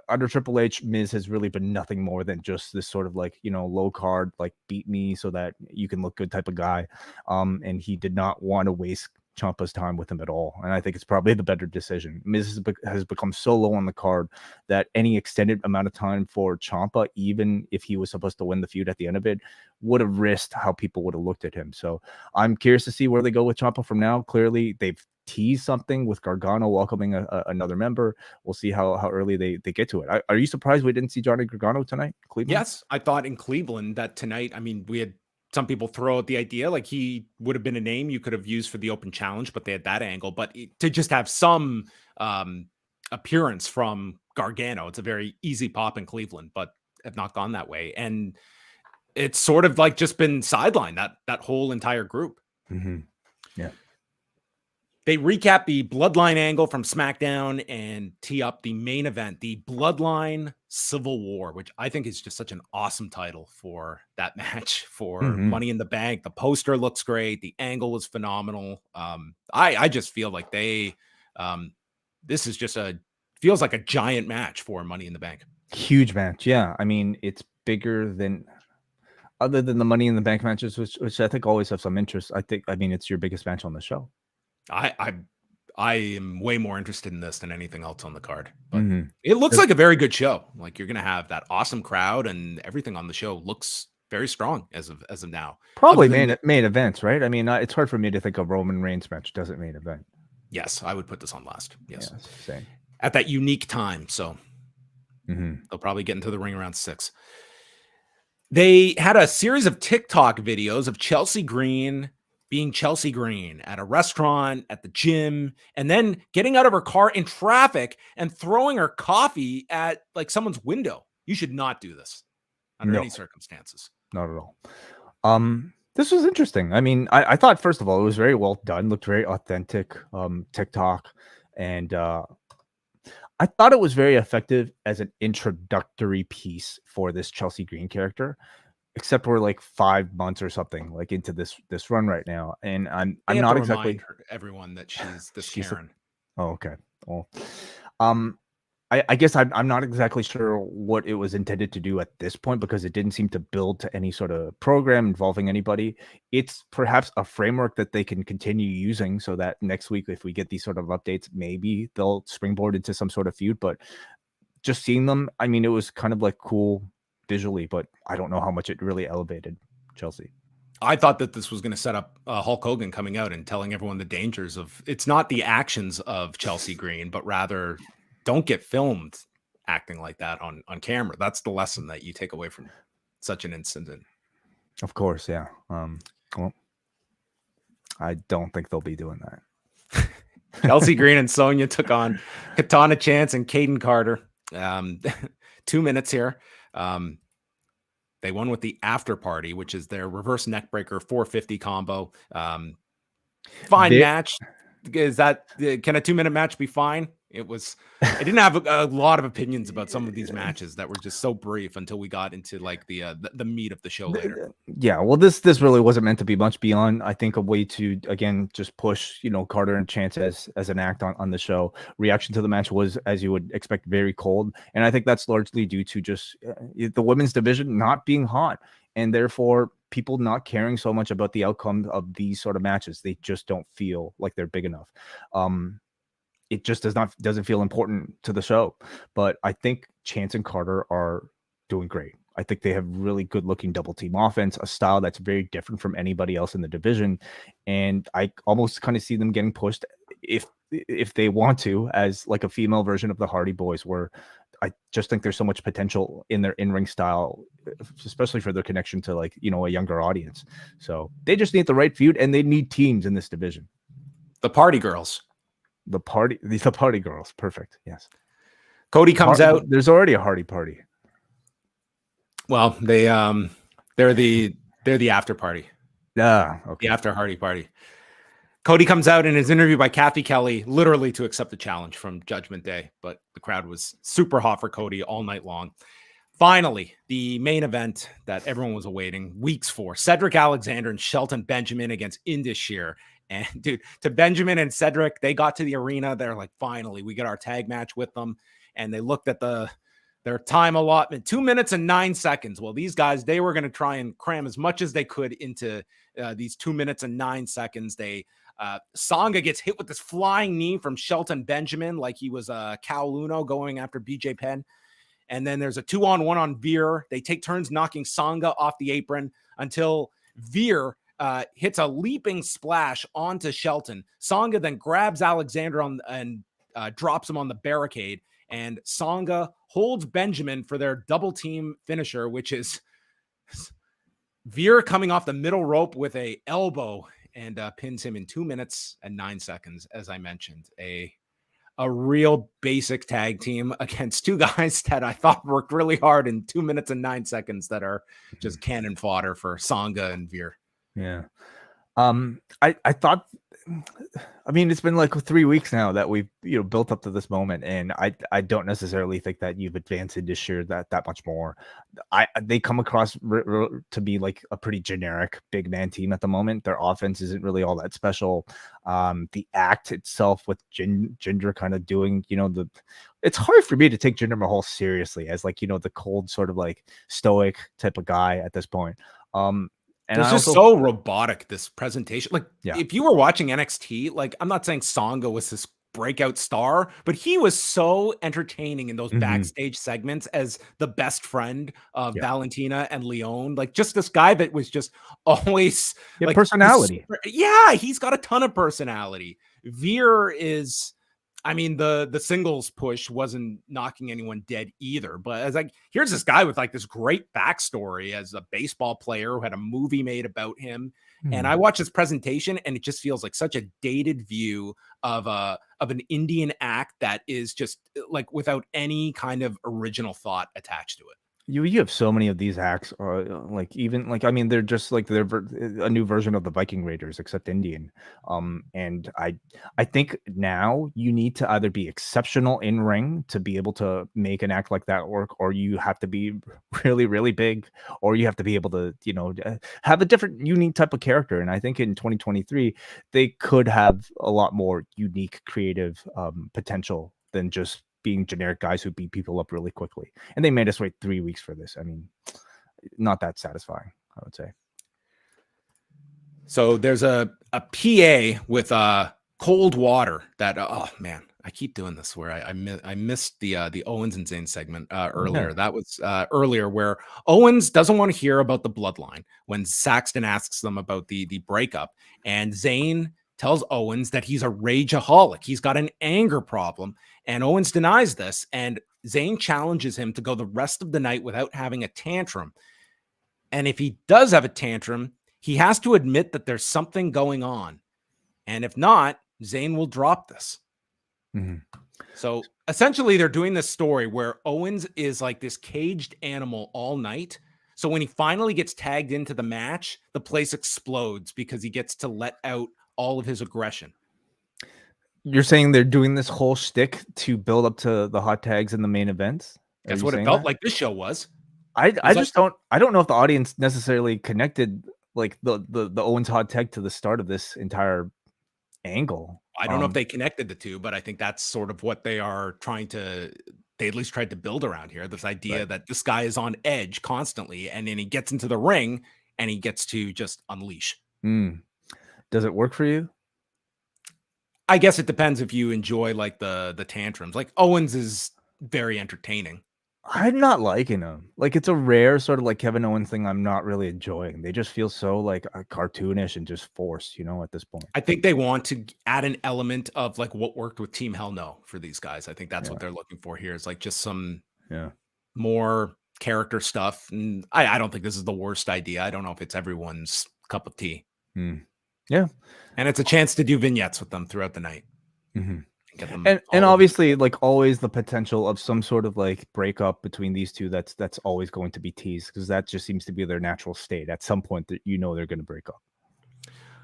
Under Triple H, Miz has really been nothing more than just this sort of like, low card, like beat me so that you can look good type of guy. And he did not want to waste Ciampa's time with him at all. And I think it's probably the better decision. Miz has become so low on the card that any extended amount of time for Ciampa, even if he was supposed to win the feud at the end of it, would have risked how people would have looked at him. So I'm curious to see where they go with Ciampa from now. Clearly, they've tease something with Gargano welcoming another member. We'll see how early they get to it. Are you surprised we didn't see Johnny Gargano tonight, Cleveland? Yes, I thought in Cleveland that tonight, I mean, we had some people throw out the idea like he would have been a name you could have used for the open challenge, but they had that angle. But to just have some appearance from Gargano, it's a very easy pop in Cleveland, but have not gone that way. And it's sort of like just been sidelined, that whole entire group. Mm-hmm. Yeah. They recap the Bloodline angle from SmackDown and tee up the main event, the Bloodline Civil War, which I think is just such an awesome title for that match for Money in the Bank. The poster looks great. The angle was phenomenal. I just feel like this is just feels like a giant match for Money in the Bank. Huge match. Yeah. I mean, it's bigger than other than the Money in the Bank matches, which I think always have some interest. I mean, it's your biggest match on the show. I am way more interested in this than anything else on the card. But it looks like a very good show. Like you're going to have that awesome crowd and everything on the show looks very strong as of now. Probably main events, right? I mean, it's hard for me to think of Roman Reigns match doesn't main event. Yes, I would put this on last. Yes, same. At that unique time, so they'll probably get into the ring around 6. They had a series of TikTok videos of Chelsea Green being Chelsea Green at a restaurant, at the gym, and then getting out of her car in traffic and throwing her coffee at like someone's window. You should not do this under any circumstances. Not at all. This was interesting. I mean, I thought, first of all, it was very well done, looked very authentic, TikTok. And I thought it was very effective as an introductory piece for this Chelsea Green character, except we're like 5 months or something like into this run right now. And I'm not exactly everyone that she's Karen. Oh, okay. Well, I guess I'm not exactly sure what it was intended to do at this point, because it didn't seem to build to any sort of program involving anybody. It's perhaps a framework that they can continue using so that next week, if we get these sort of updates, maybe they'll springboard into some sort of feud. But just seeing them, I mean, it was kind of like cool visually, but I don't know how much it really elevated Chelsea. I thought that this was going to set up Hulk Hogan coming out and telling everyone the dangers of, it's not the actions of Chelsea Green, but rather don't get filmed acting like that on camera. That's the lesson that you take away from such an incident. Of course, yeah. Well, I don't think they'll be doing that. Chelsea Green and Sonya took on Katana Chance and Kayden Carter. 2 minutes here. They won with the after party, which is their reverse neck breaker 450 combo. Fine match. Is that, can a 2-minute match be fine? It was. I didn't have a lot of opinions about some of these matches that were just so brief until we got into like the meat of the show later. Yeah, well, this really wasn't meant to be much beyond, I think, a way to, again, just push, Carter and Chance as an act on the show. Reaction to the match was, as you would expect, very cold, and I think that's largely due to just the women's division not being hot, and therefore people not caring so much about the outcome of these sort of matches. They just don't feel like they're big enough. It just doesn't feel important to the show. But I think Chance and Carter are doing great. I think they have really good looking double team offense, a style that's very different from anybody else in the division. And I almost kind of see them getting pushed, if they want to, as like a female version of the Hardy Boys, where I just think there's so much potential in their in-ring style, especially for their connection to like, a younger audience. So they just need the right feud, and they need teams in this division. The Party Girls. The Party Girls. Perfect. Yes. Cody comes out. There's already a Hardy Party. Well, they're the after party. Yeah. Okay. The after Hardy Party. Cody comes out in his interview by Kathy Kelly, literally to accept the challenge from Judgment Day, but the crowd was super hot for Cody all night long. Finally, the main event that everyone was awaiting weeks for: Cedric Alexander and Shelton Benjamin against Indus Sher. And dude, to Benjamin and Cedric, they got to the arena. They're like, finally, we get our tag match with them. And they looked at their time allotment, 2 minutes and 9 seconds. Well, these guys, they were going to try and cram as much as they could into these 2 minutes and 9 seconds. Sangha gets hit with this flying knee from Shelton Benjamin, like he was Cal Luno going after BJ Penn. And then there's a 2-on-1 on Veer. They take turns knocking Sangha off the apron until Veer hits a leaping splash onto Shelton. Sangha then grabs Alexander and drops him on the barricade. And Sangha holds Benjamin for their double team finisher, which is Veer coming off the middle rope with a elbow and pins him in 2 minutes and 9 seconds. As I mentioned, a real basic tag team against two guys that I thought worked really hard in 2 minutes and 9 seconds that are just cannon fodder for Sangha and Veer. Yeah. I thought, I mean, it's been like 3 weeks now that we've, built up to this moment, and I don't necessarily think that you've advanced into Sher that much more. They come across to be like a pretty generic big man team at the moment. Their offense isn't really all that special. The act itself with Jinder kind of doing, it's hard for me to take Jinder Mahal seriously as like, the cold sort of like stoic type of guy at this point. And it's just so robotic, this presentation. Like, yeah. If you were watching NXT, like, I'm not saying Sangha was this breakout star, but he was so entertaining in those Mhm. backstage segments as the best friend of Yeah. Valentina and Leon. Like just this guy that was just always Yeah, like personality. yeah, he's got a ton of personality. Veer is, I mean, the singles push wasn't knocking anyone dead either. But as like, here's this guy with like this great backstory as a baseball player who had a movie made about him. And I watched this presentation, and it just feels like such a dated view of an Indian act that is just like without any kind of original thought attached to it. You have so many of these acts, like even like I mean, they're just like they're a new version of the Viking Raiders, except Indian. And I think now you need to either be exceptional in ring to be able to make an act like that work, or you have to be really, really big, or you have to be able to, have a different, unique type of character. And I think in 2023, they could have a lot more unique, creative potential than just being generic guys who beat people up really quickly. And they made us wait 3 weeks for this. I mean, not that satisfying, I would say. So there's a PA with cold water that oh man, I keep doing this where I missed the Owens and Zayn segment earlier. Yeah. That was earlier where Owens doesn't want to hear about the bloodline when Saxton asks them about the breakup, and Zayn tells Owens that he's a rageaholic. He's got an anger problem, and Owens denies this, and Zayn challenges him to go the rest of the night without having a tantrum. And if he does have a tantrum, he has to admit that there's something going on. And if not, Zayn will drop this. Mm-hmm. So essentially, they're doing this story where Owens is like this caged animal all night. So when he finally gets tagged into the match, the place explodes because he gets to let out all of his aggression. You're saying they're doing this whole shtick to build up to the hot tags in the main events? That's what it felt like this show was. I don't know if the audience necessarily connected like the Owens hot tag to the start of this entire angle. I don't know if they connected the two, but I think that's sort of what they are trying to, they at least tried to build around here. This idea that this guy is on edge constantly, and then he gets into the ring and he gets to just unleash. Does it work for you? I guess it depends if you enjoy like the tantrums. Like Owens is very entertaining. I'm not liking them. Like it's a rare sort of like Kevin Owens thing I'm not really enjoying. They just feel so like cartoonish and just forced, at this point. I think they want to add an element of like what worked with Team Hell No for these guys. I think that's what they're looking for here, is like just some more character stuff. And I don't think this is the worst idea. I don't know if it's everyone's cup of tea. Yeah. And it's a chance to do vignettes with them throughout the night. And obviously, like always, the potential of some sort of like breakup between these two, that's always going to be teased, because that just seems to be their natural state. At some point that they're going to break up.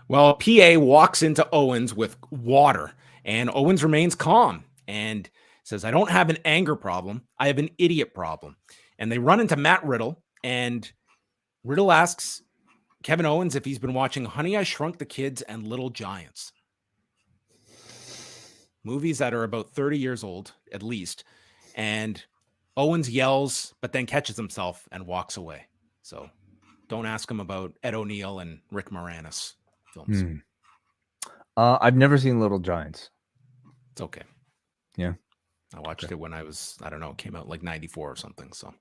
Well, PA walks into Owens with water, and Owens remains calm and says, I don't have an anger problem. I have an idiot problem. And they run into Matt Riddle, and Riddle asks Kevin Owens if he's been watching Honey, I Shrunk the Kids and Little Giants. Movies that are about 30 years old, at least. And Owens yells, but then catches himself and walks away. So don't ask him about Ed O'Neill and Rick Moranis films. I've never seen Little Giants. It's okay. Yeah. I watched it when I was, I don't know, it came out like 94 or something. So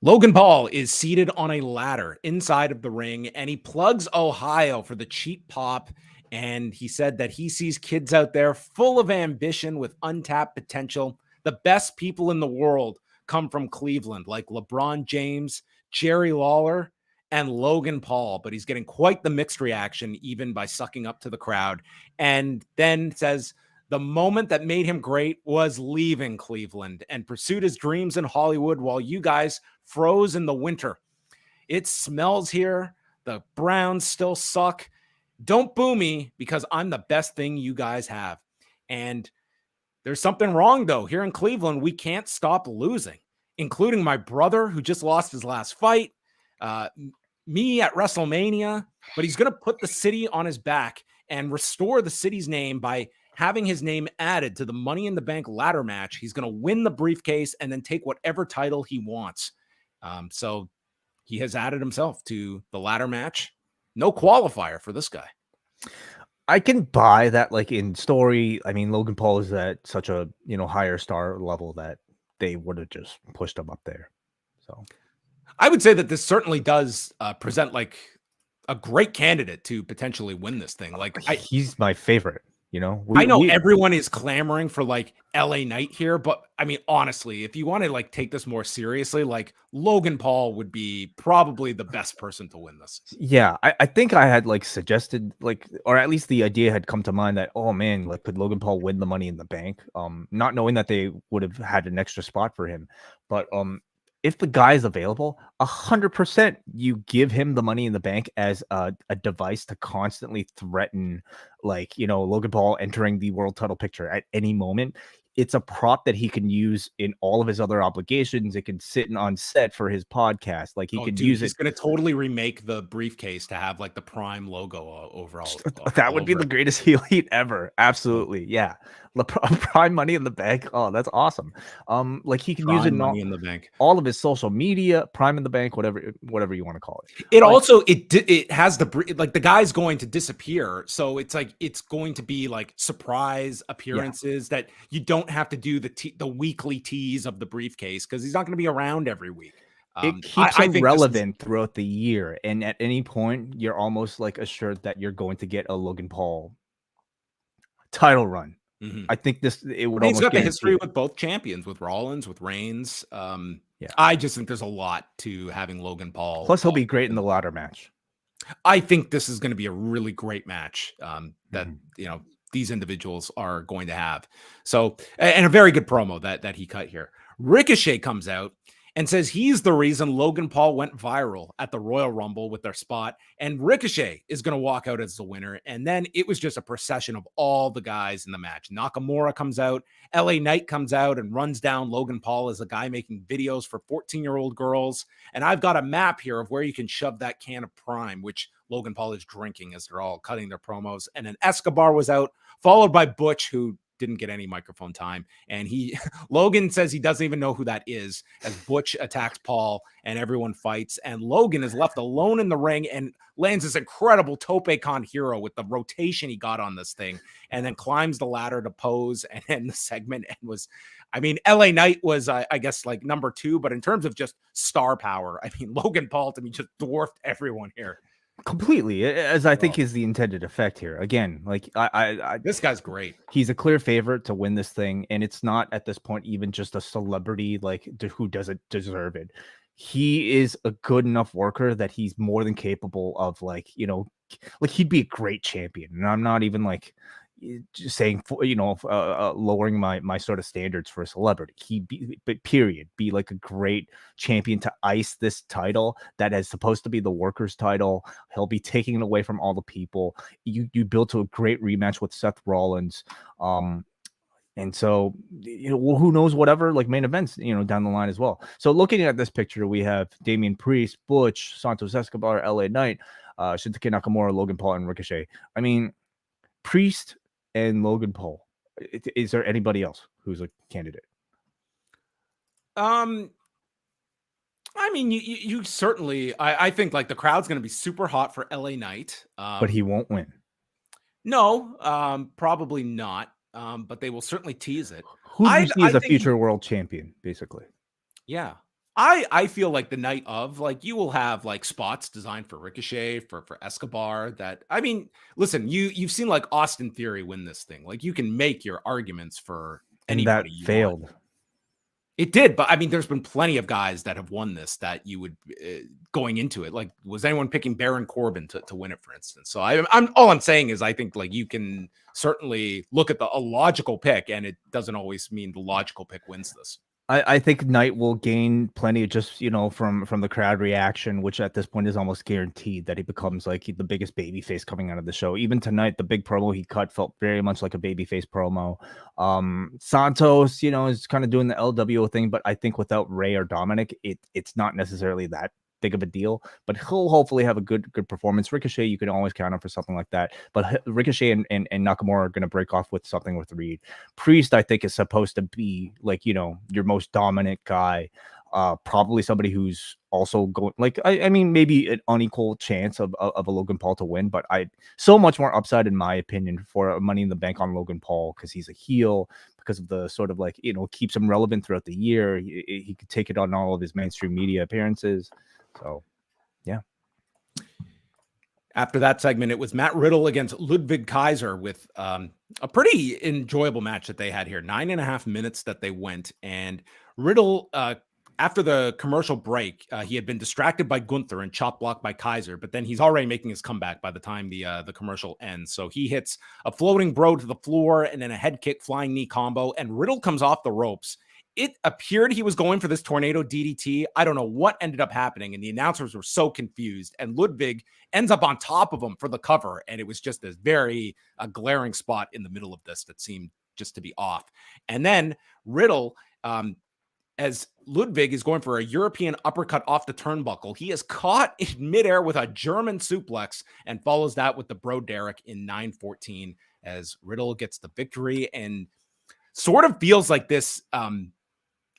Logan Paul is seated on a ladder inside of the ring, and he plugs Ohio for the cheap pop. And he said that he sees kids out there full of ambition with untapped potential. The best people in the world come from Cleveland, like LeBron James, Jerry Lawler, and Logan Paul. But he's getting quite the mixed reaction, even by sucking up to the crowd. And then says the moment that made him great was leaving Cleveland and pursued his dreams in Hollywood while you guys froze in the winter. It smells here. The Browns still suck. Don't boo me because I'm the best thing you guys have. And there's something wrong, though. Here in Cleveland, we can't stop losing, including my brother who just lost his last fight, me at WrestleMania. But he's going to put the city on his back and restore the city's name by having his name added to the Money in the Bank ladder match. He's going to win the briefcase and then take whatever title he wants. So he has added himself to the ladder match. No qualifier for this guy. I can buy that, like, in story. I mean, Logan Paul is at such a, higher star level that they would have just pushed him up there. So I would say that this certainly does present like a great candidate to potentially win this thing. Like he's my favorite. I know everyone is clamoring for like LA Knight here, but I mean, honestly, if you want to like take this more seriously, like Logan Paul would be probably the best person to win this. Yeah, I think I had like suggested, like, or at least the idea had come to mind that, oh man, like, could Logan Paul win the Money in the Bank? Not knowing that they would have had an extra spot for him, but if the guy is available, 100% you give him the Money in the Bank as a device to constantly threaten, like, Logan Paul entering the world title picture at any moment. It's a prop that he can use in all of his other obligations. It can sit on set for his podcast. Like, he can use it. He's going to totally remake the briefcase to have like the Prime logo overall. That would be the greatest heel heat ever. Absolutely. Yeah. Prime Money in the Bank. Oh, that's awesome. Like, he can use it in the bank, all of his social media, Prime in the Bank, whatever you want to call it. It also it has the guy's going to disappear, so it's like it's going to be like surprise appearances that you don't have to do the weekly tease of the briefcase because he's not going to be around every week. It keeps him relevant throughout the year, and at any point, you're almost like assured that you're going to get a Logan Paul title run. Mm-hmm. I think it would. He's got the history with both champions, with Rollins, with Reigns. I just think there's a lot to having Logan Paul. Plus, he'll be great in the ladder match. I think this is going to be a really great match that these individuals are going to have. So, and a very good promo that he cut here. Ricochet comes out and says he's the reason Logan Paul went viral at the Royal Rumble with their spot, and Ricochet is going to walk out as the winner. And then it was just a procession of all the guys in the match. Nakamura comes out, LA Knight comes out and runs down Logan Paul as a guy making videos for 14-year-old girls. And I've got a map here of where you can shove that can of Prime, which Logan Paul is drinking as they're all cutting their promos. And then Escobar was out, followed by Butch, who didn't get any microphone time. And Logan says he doesn't even know who that is as Butch attacks Paul and everyone fights. And Logan is left alone in the ring and lands this incredible Tope Con Hero with the rotation he got on this thing, and then climbs the ladder to pose and end the segment. And LA Knight was, I guess, like number 2, but in terms of just star power, Logan Paul to me just dwarfed everyone here. Completely, as I think is the intended effect here. Again, like this guy's great. He's a clear favorite to win this thing, and it's not at this point even just a celebrity like who doesn't deserve it. He is a good enough worker that he's more than capable of, like he'd be a great champion. And I'm not even like just saying lowering my sort of standards for a celebrity. Be like a great champion to ice this title that is supposed to be the workers' title. He'll be taking it away from all the people. You built to a great rematch with Seth Rollins. And so, who knows, whatever, like main events, down the line as well. So looking at this picture, we have Damian Priest, Butch, Santos Escobar, LA Knight, Shinsuke Nakamura, Logan Paul, and Ricochet. Priest and Logan Paul. Is there anybody else who's a candidate? You certainly. I think like the crowd's going to be super hot for LA Knight, but he won't win. No, probably not. But they will certainly tease it. Who do you see as a future world champion, basically? Yeah. I feel like the night of, like, you will have like spots designed for Ricochet, for Escobar. Listen, you've seen like Austin Theory win this thing. Like, you can make your arguments for anybody. And that failed. Want. It did, but there's been plenty of guys that have won this that you would going into it. Like, was anyone picking Baron Corbin to win it, for instance? So all I'm saying is I think like you can certainly look at a logical pick, and it doesn't always mean the logical pick wins this. I think Knight will gain plenty of just, from the crowd reaction, which at this point is almost guaranteed that he becomes like the biggest babyface coming out of the show. Even tonight, the big promo he cut felt very much like a babyface promo. Santos, is kind of doing the LWO thing, but I think without Ray or Dominic, it's not necessarily that big of a deal, but he'll hopefully have a good performance. Ricochet, you can always count on for something like that, but Ricochet and Nakamura are going to break off with something with Reed. Priest, I think, is supposed to be like, your most dominant guy. Probably somebody who's also going like I mean maybe an unequal chance of a Logan Paul to win, but I so much more upside in my opinion for Money in the Bank on Logan Paul because he's a heel, because of the sort of like, you know, keeps him relevant throughout the year. He could take it on all of his mainstream media appearances. So yeah. After that segment, it was Matt Riddle against Ludwig Kaiser with a pretty enjoyable match that they had here. 9.5 minutes that they went. And Riddle, after the commercial break, he had been distracted by Gunther and chop blocked by Kaiser, but then he's already making his comeback by the time the commercial ends. So he hits a floating bro to the floor and then a head kick flying knee combo, and Riddle comes off the ropes. It appeared he was going for this tornado DDT. I don't know what ended up happening, and the announcers were so confused. And Ludwig ends up on top of him for the cover, and it was just this very glaring spot in the middle of this that seemed just to be off. And then Riddle, as Ludwig is going for a European uppercut off the turnbuckle, he is caught in midair with a German suplex and follows that with the Bro Derek in 9:14 as Riddle gets the victory and sort of feels like this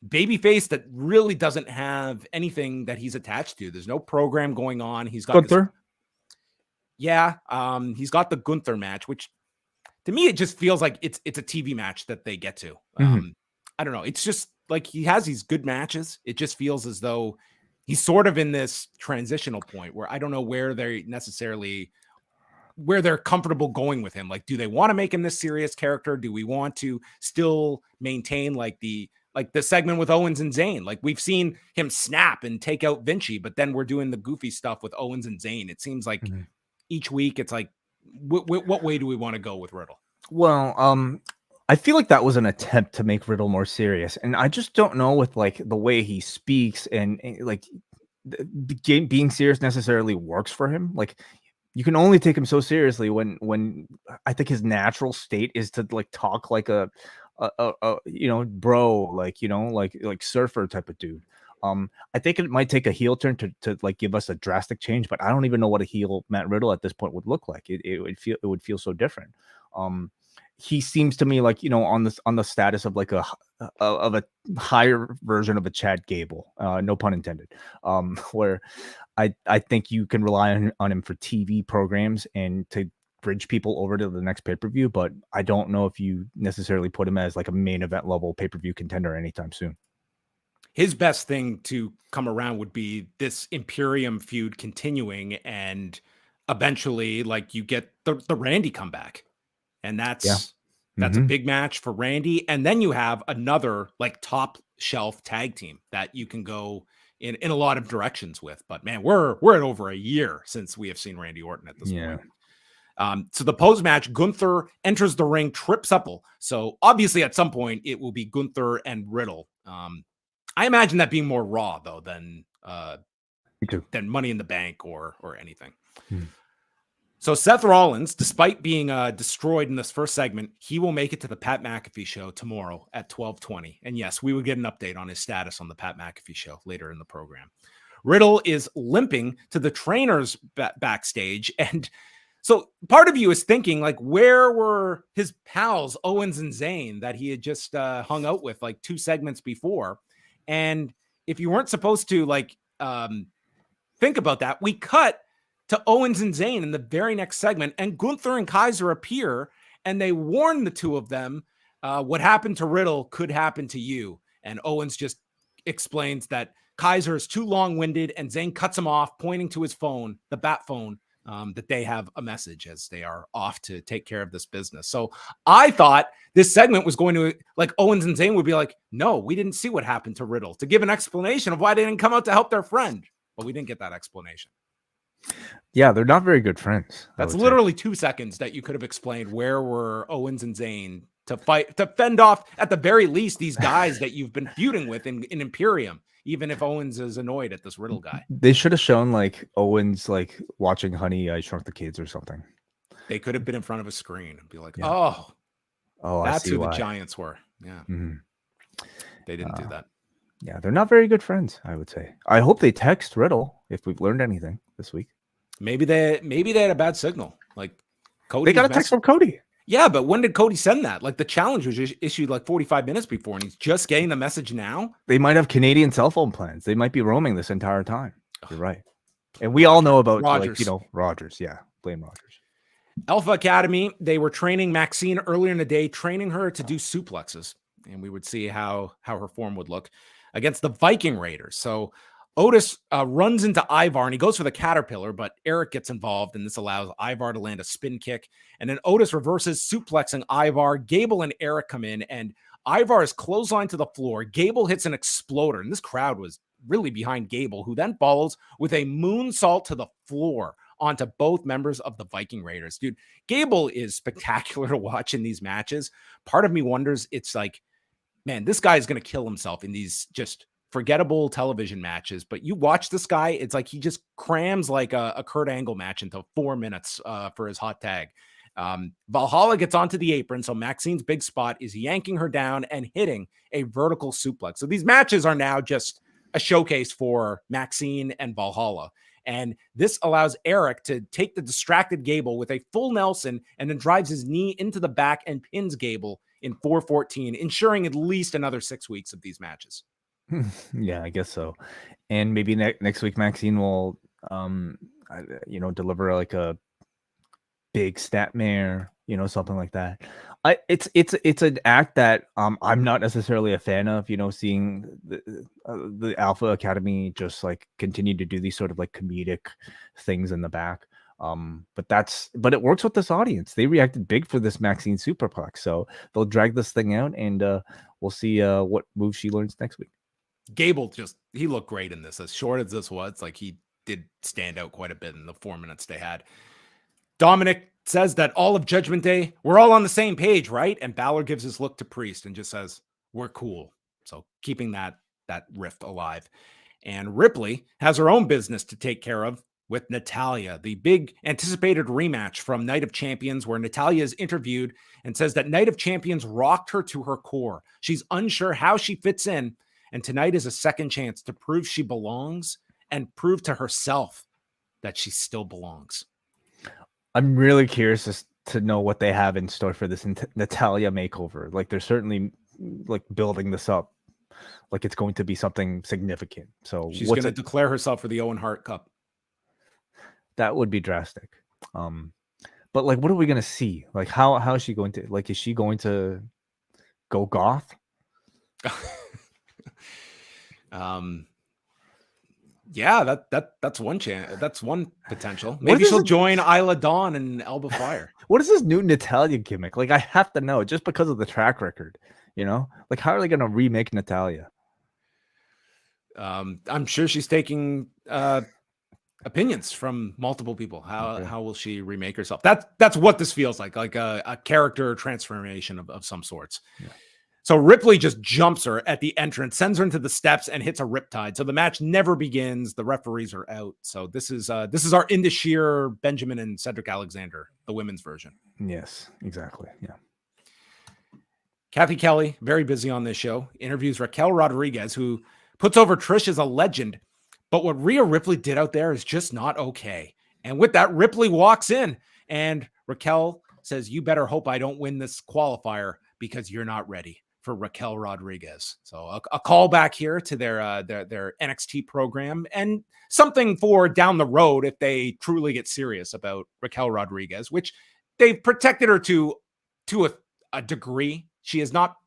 babyface that really doesn't have anything that he's attached to. There's no program going on. He's got Gunther. He's got the Gunther match, which to me it just feels like it's a TV match that they get to. I don't know. It's just like he has these good matches. It just feels as though he's sort of in this transitional point where I don't know where they're comfortable going with him. Like, do they want to make him this serious character? Do we want to still maintain like the segment with Owens and Zayn? Like, we've seen him snap and take out Vinci, but then we're doing the goofy stuff with Owens and Zayn. It seems like each week it's like, what way do we want to go with Riddle? Well, I feel like that was an attempt to make Riddle more serious, and I just don't know with like the way he speaks and like being serious necessarily works for him. Like, you can only take him so seriously when I think his natural state is to like talk like a you know, bro, like, you know, like surfer type of dude. I think it might take a heel turn to like give us a drastic change, but I don't even know what a heel Matt Riddle at this point would look like. It would feel so different. He seems to me like, you know, on the status of like a higher version of a Chad Gable, no pun intended, where I think you can rely on him for TV programs and to bridge people over to the next pay-per-view, but I don't know if you necessarily put him as like a main event level pay-per-view contender anytime soon. His best thing to come around would be this Imperium feud continuing, and eventually like you get the Randy comeback. And that's a big match for Randy. And then you have another like top shelf tag team that you can go in a lot of directions with. But man, we're at over a year since we have seen Randy Orton at this point. So the post match, Gunther enters the ring, trips up. So obviously at some point it will be Gunther and Riddle. I imagine that being more Raw though than Money in the Bank or anything. So Seth Rollins, despite being destroyed in this first segment, he will make it to the Pat McAfee show tomorrow at 12:20. And yes, we will get an update on his status on the Pat McAfee show later in the program. Riddle is limping to the trainers backstage. And so part of you is thinking, like, where were his pals, Owens and Zayn, that he had just hung out with like 2 segments before? And if you weren't supposed to like think about that, we cut to Owens and Zayn in the very next segment, and Gunther and Kaiser appear, and they warn the two of them, what happened to Riddle could happen to you. And Owens just explains that Kaiser is too long-winded, and Zayn cuts him off, pointing to his phone, the bat phone, that they have a message as they are off to take care of this business. So I thought this segment was going to, like, Owens and Zayn would be like, no, we didn't see what happened to Riddle, to give an explanation of why they didn't come out to help their friend. But we didn't get that explanation. Yeah, they're not very good friends. That's literally 2 seconds that you could have explained where were Owens and Zayn to fend off, at the very least, these guys that you've been feuding with in Imperium, even if Owens is annoyed at this Riddle guy. They should have shown like Owens like watching Honey, I Shrunk the Kids or something. They could have been in front of a screen and be like, oh, that's who the Giants were. Yeah. They didn't do that. Yeah, they're not very good friends, I would say. I hope they text Riddle if we've learned anything this week. Maybe they had a bad signal. Like Cody, they got a text from Cody. Yeah, but when did Cody send that? Like the challenge was issued like 45 minutes before, and he's just getting the message now. They might have Canadian cell phone plans. They might be roaming this entire time. You're right. And we all know about Rogers. Rogers. Yeah, blame Rogers. Alpha Academy, they were training Maxine earlier in the day, training her to do suplexes. And we would see how her form would look against the Viking Raiders. So Otis runs into Ivar and he goes for the Caterpillar, but Eric gets involved and this allows Ivar to land a spin kick. And then Otis reverses, suplexing Ivar. Gable and Eric come in and Ivar is clotheslined to the floor. Gable hits an exploder and this crowd was really behind Gable, who then follows with a moonsault to the floor onto both members of the Viking Raiders. Dude, Gable is spectacular to watch in these matches. Part of me wonders, it's like, man, this guy is going to kill himself in these just forgettable television matches. But you watch this guy, it's like he just crams like a Kurt Angle match into 4 minutes for his hot tag. Valhalla gets onto the apron, so Maxine's big spot is yanking her down and hitting a vertical suplex. So these matches are now just a showcase for Maxine and Valhalla. And this allows Eric to take the distracted Gable with a full Nelson and then drives his knee into the back and pins Gable in 4:14, ensuring at least another 6 weeks of these matches. Yeah, I guess so. And maybe next week, Maxine will, deliver like a big stat mare, something like that. It's an act that I'm not necessarily a fan of, seeing the Alpha Academy just like continue to do these sort of like comedic things in the back. But it works with this audience. They reacted big for this Maxine Superplex, so they'll drag this thing out, and we'll see what move she learns next week. Gable he looked great in this. As short as this was, like he did stand out quite a bit in the 4 minutes they had. Dominic says that all of Judgment Day, we're all on the same page, right? And Balor gives his look to Priest and just says, we're cool. So keeping that rift alive. And Ripley has her own business to take care of with Natalya, the big anticipated rematch from Night of Champions, where Natalya is interviewed and says that Night of Champions rocked her to her core. She's unsure how she fits in. And tonight is a second chance to prove she belongs and prove to herself that she still belongs. I'm really curious to know what they have in store for this Natalya makeover. Like they're certainly like building this up like it's going to be something significant. So she's going to declare herself for the Owen Hart Cup. That would be drastic. But like, what are we going to see? Like, how is she going to, like, is she going to go goth? Yeah, that's one chance. That's one potential. Maybe she'll join Isla Dawn and Elba Fire. What is this new Natalya gimmick? Like, I have to know just because of the track record, like how are they going to remake Natalya? I'm sure she's taking opinions from multiple people. How will she remake herself? That's what this feels like a character transformation of some sorts. Yeah. So Ripley just jumps her at the entrance, sends her into the steps, and hits a riptide. So the match never begins. The referees are out. So this is our Indus Sher, Benjamin, and Cedric Alexander, the women's version. Yes, exactly. Yeah. Kathy Kelly, very busy on this show, interviews Raquel Rodriguez, who puts over Trish as a legend. But what Rhea Ripley did out there is just not okay. And with that, Ripley walks in, and Raquel says, "You better hope I don't win this qualifier because you're not ready." For Raquel Rodriguez. So a callback here to their NXT program and something for down the road if they truly get serious about Raquel Rodriguez, which they've protected her to a degree. She has not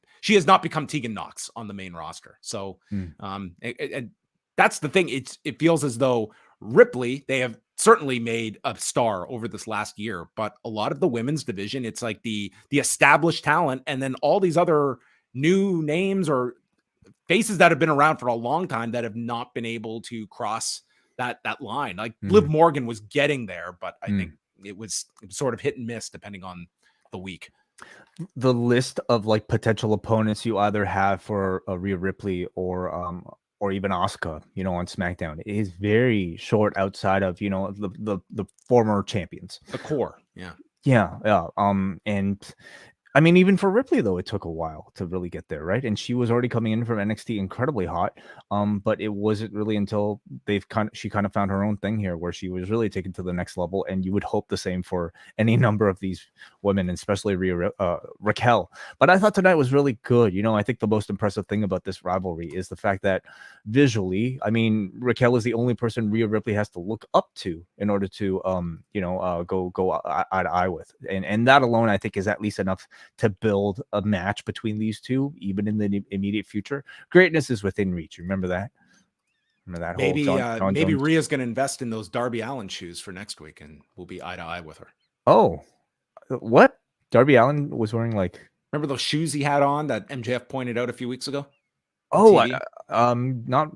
become Tegan Nox on the main roster. So and that's the thing. It feels as though Ripley, they have certainly made a star over this last year, but a lot of the women's division, it's like the established talent and then all these other new names or faces that have been around for a long time that have not been able to cross that line. Like Liv Morgan was getting there, but I think it was sort of hit and miss depending on the week. The list of like potential opponents you either have for Rhea Ripley or even Asuka, on SmackDown is very short outside of, the former champions. The core. Yeah. Yeah. And I mean, even for Ripley, though, it took a while to really get there, right? And she was already coming in from NXT incredibly hot. But it wasn't really until she kind of found her own thing here where she was really taken to the next level. And you would hope the same for any number of these women, especially Raquel. But I thought tonight was really good. You know, I think the most impressive thing about this rivalry is the fact that visually, I mean, Raquel is the only person Rhea Ripley has to look up to in order to, go eye to eye with. And that alone, I think, is at least enough to build a match between these two, even in the immediate future. Greatness is within reach. Remember that? Remember that maybe whole maybe Jones? Rhea's going to invest in those Darby Allin shoes for next week, and we'll be eye to eye with her. Oh, what? Darby Allin was wearing like... Remember those shoes he had on that MJF pointed out a few weeks ago? Oh, not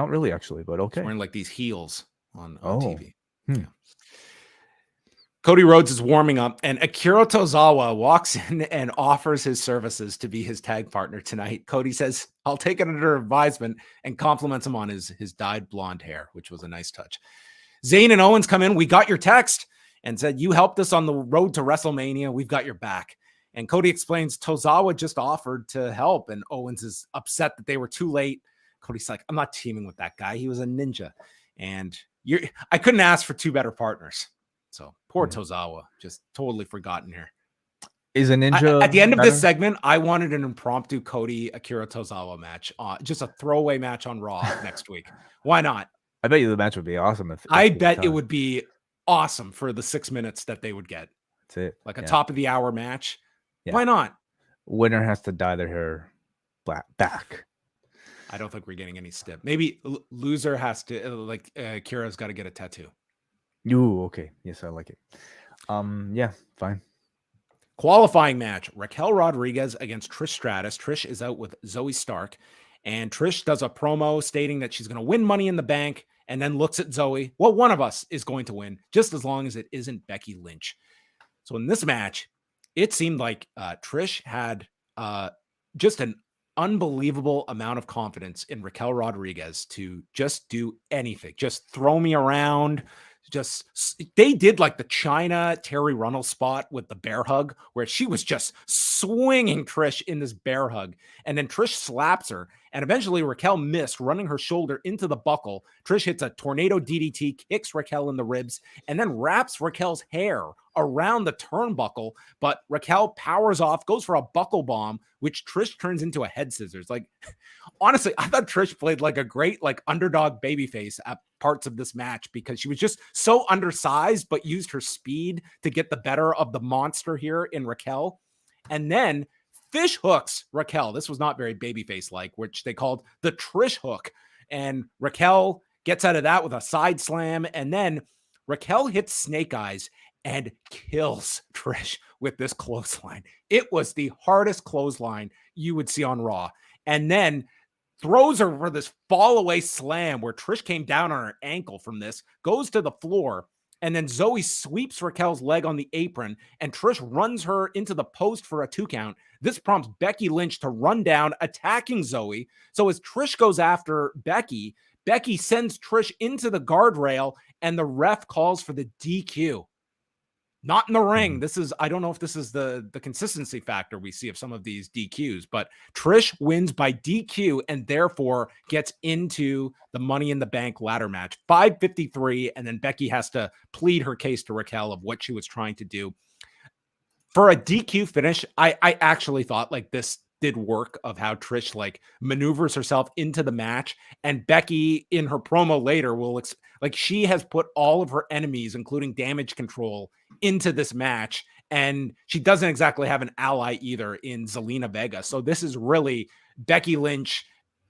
really actually, but okay. He's wearing like these heels on Oh. TV. Hmm. Yeah. Cody Rhodes is warming up, and Akira Tozawa walks in and offers his services to be his tag partner tonight. Cody says, I'll take it under advisement, and compliments him on his dyed blonde hair, which was a nice touch. Zayn and Owens come in. We got your text and said, you helped us on the road to WrestleMania. We've got your back. And Cody explains Tozawa just offered to help, and Owens is upset that they were too late. Cody's like, I'm not teaming with that guy. He was a ninja. And I couldn't ask for two better partners. So poor Tozawa, just totally forgotten here. Is a ninja at the end better? of this segment, I wanted an impromptu Cody Akira Tozawa match, just a throwaway match on Raw next week. Why not? I bet you the match would be awesome. I bet it would be awesome for the 6 minutes that they would get. That's it. Like a top of the hour match. Yeah. Why not? Winner has to dye their hair back. I don't think we're getting any stip. Maybe loser has to, Kira's got to get a tattoo. Ooh, okay. Yes, I like it. Yeah, fine. Qualifying match, Raquel Rodriguez against Trish Stratus. Trish is out with Zoe Stark, and Trish does a promo stating that she's going to win Money in the Bank, and then looks at Zoe. Well, one of us is going to win, just as long as it isn't Becky Lynch. So in this match, it seemed like Trish had just an unbelievable amount of confidence in Raquel Rodriguez to just do anything, just throw me around. They did like the China Terry Runnels spot with the bear hug, where she was just swinging Trish in this bear hug, and then Trish slaps her, and eventually Raquel missed, running her shoulder into the buckle. Trish hits a tornado DDT, kicks Raquel in the ribs, and then wraps Raquel's hair around the turnbuckle, but Raquel powers off, goes for a buckle bomb, which Trish turns into a head scissors. Like, honestly, I thought Trish played like a great underdog babyface at parts of this match, because she was just so undersized, but used her speed to get the better of the monster here in Raquel. And then fish hooks Raquel. This was not very babyface-like, which they called the Trish hook. And Raquel gets out of that with a side slam. And then Raquel hits Snake Eyes and kills Trish with this clothesline. It was the hardest clothesline you would see on Raw. And then throws her for this fall away slam where Trish came down on her ankle from this, goes to the floor, and then Zoe sweeps Raquel's leg on the apron, and Trish runs her into the post for a 2 count. This prompts Becky Lynch to run down, attacking Zoe. So as Trish goes after Becky, Becky sends Trish into the guardrail, and the ref calls for the DQ. Not in the ring. I don't know if this is the consistency factor we see of some of these DQs, but Trish wins by DQ and therefore gets into the Money in the Bank ladder match. 5:53, and then Becky has to plead her case to Raquel of what she was trying to do. For a DQ finish, I actually thought this did work, of how Trish maneuvers herself into the match, and Becky in her promo later will she has put all of her enemies, including Damage Control, into this match, and she doesn't exactly have an ally either in Zelina Vega. So this is really Becky Lynch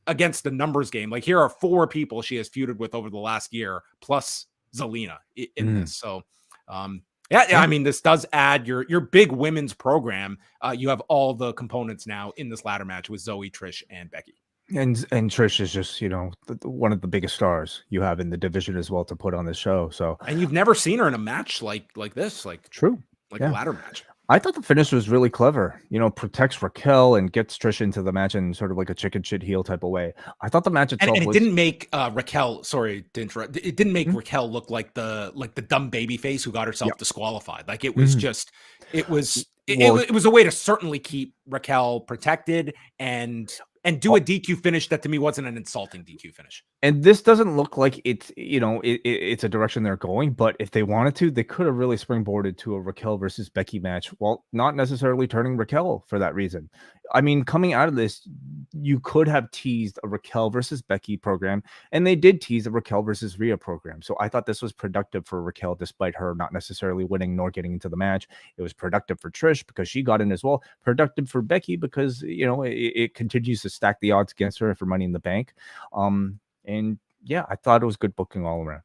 against the numbers game. Here are 4 people she has feuded with over the last year, plus Zelina in this. So yeah, I mean, this does add your big women's program. You have all the components now in this ladder match with Zoe, Trish, and Becky. And Trish is just, one of the biggest stars you have in the division as well to put on this show. So, and you've never seen her in a match like this, true, a ladder match. I thought the finish was really clever. Protects Raquel and gets Trish into the match in sort of like a chicken shit heel type of way. I thought the match itself and it didn't make Raquel. Sorry to interrupt. It didn't make Raquel look like the dumb baby face who got herself disqualified. It was just, it was it was a way to certainly keep Raquel protected and do a DQ finish that to me wasn't an insulting DQ finish. And this doesn't look like it's, it's a direction they're going, but if they wanted to, they could have really springboarded to a Raquel versus Becky match while not necessarily turning Raquel for that reason. I mean, coming out of this, you could have teased a Raquel versus Becky program, and they did tease a Raquel versus Rhea program. So I thought this was productive for Raquel, despite her not necessarily winning nor getting into the match. It was productive for Trish because she got in as well. Productive for Becky because, it continues to stack the odds against her for Money in the Bank. And yeah, I thought it was good booking all around.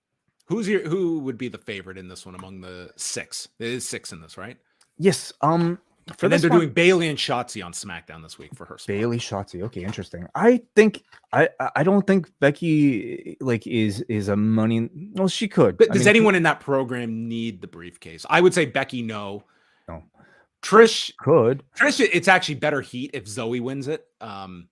Who would be the favorite in this one among the 6? There is 6 in this, right? Yes. And then they're doing Bayley and Shotzi on SmackDown this week for her spot. Bayley, Shotzi. Okay, interesting. I don't think Becky is a money. Well, she could. But does anyone in that program need the briefcase? I would say Becky, no. No. Trish could. Trish, it's actually better heat if Zoe wins it. Yeah.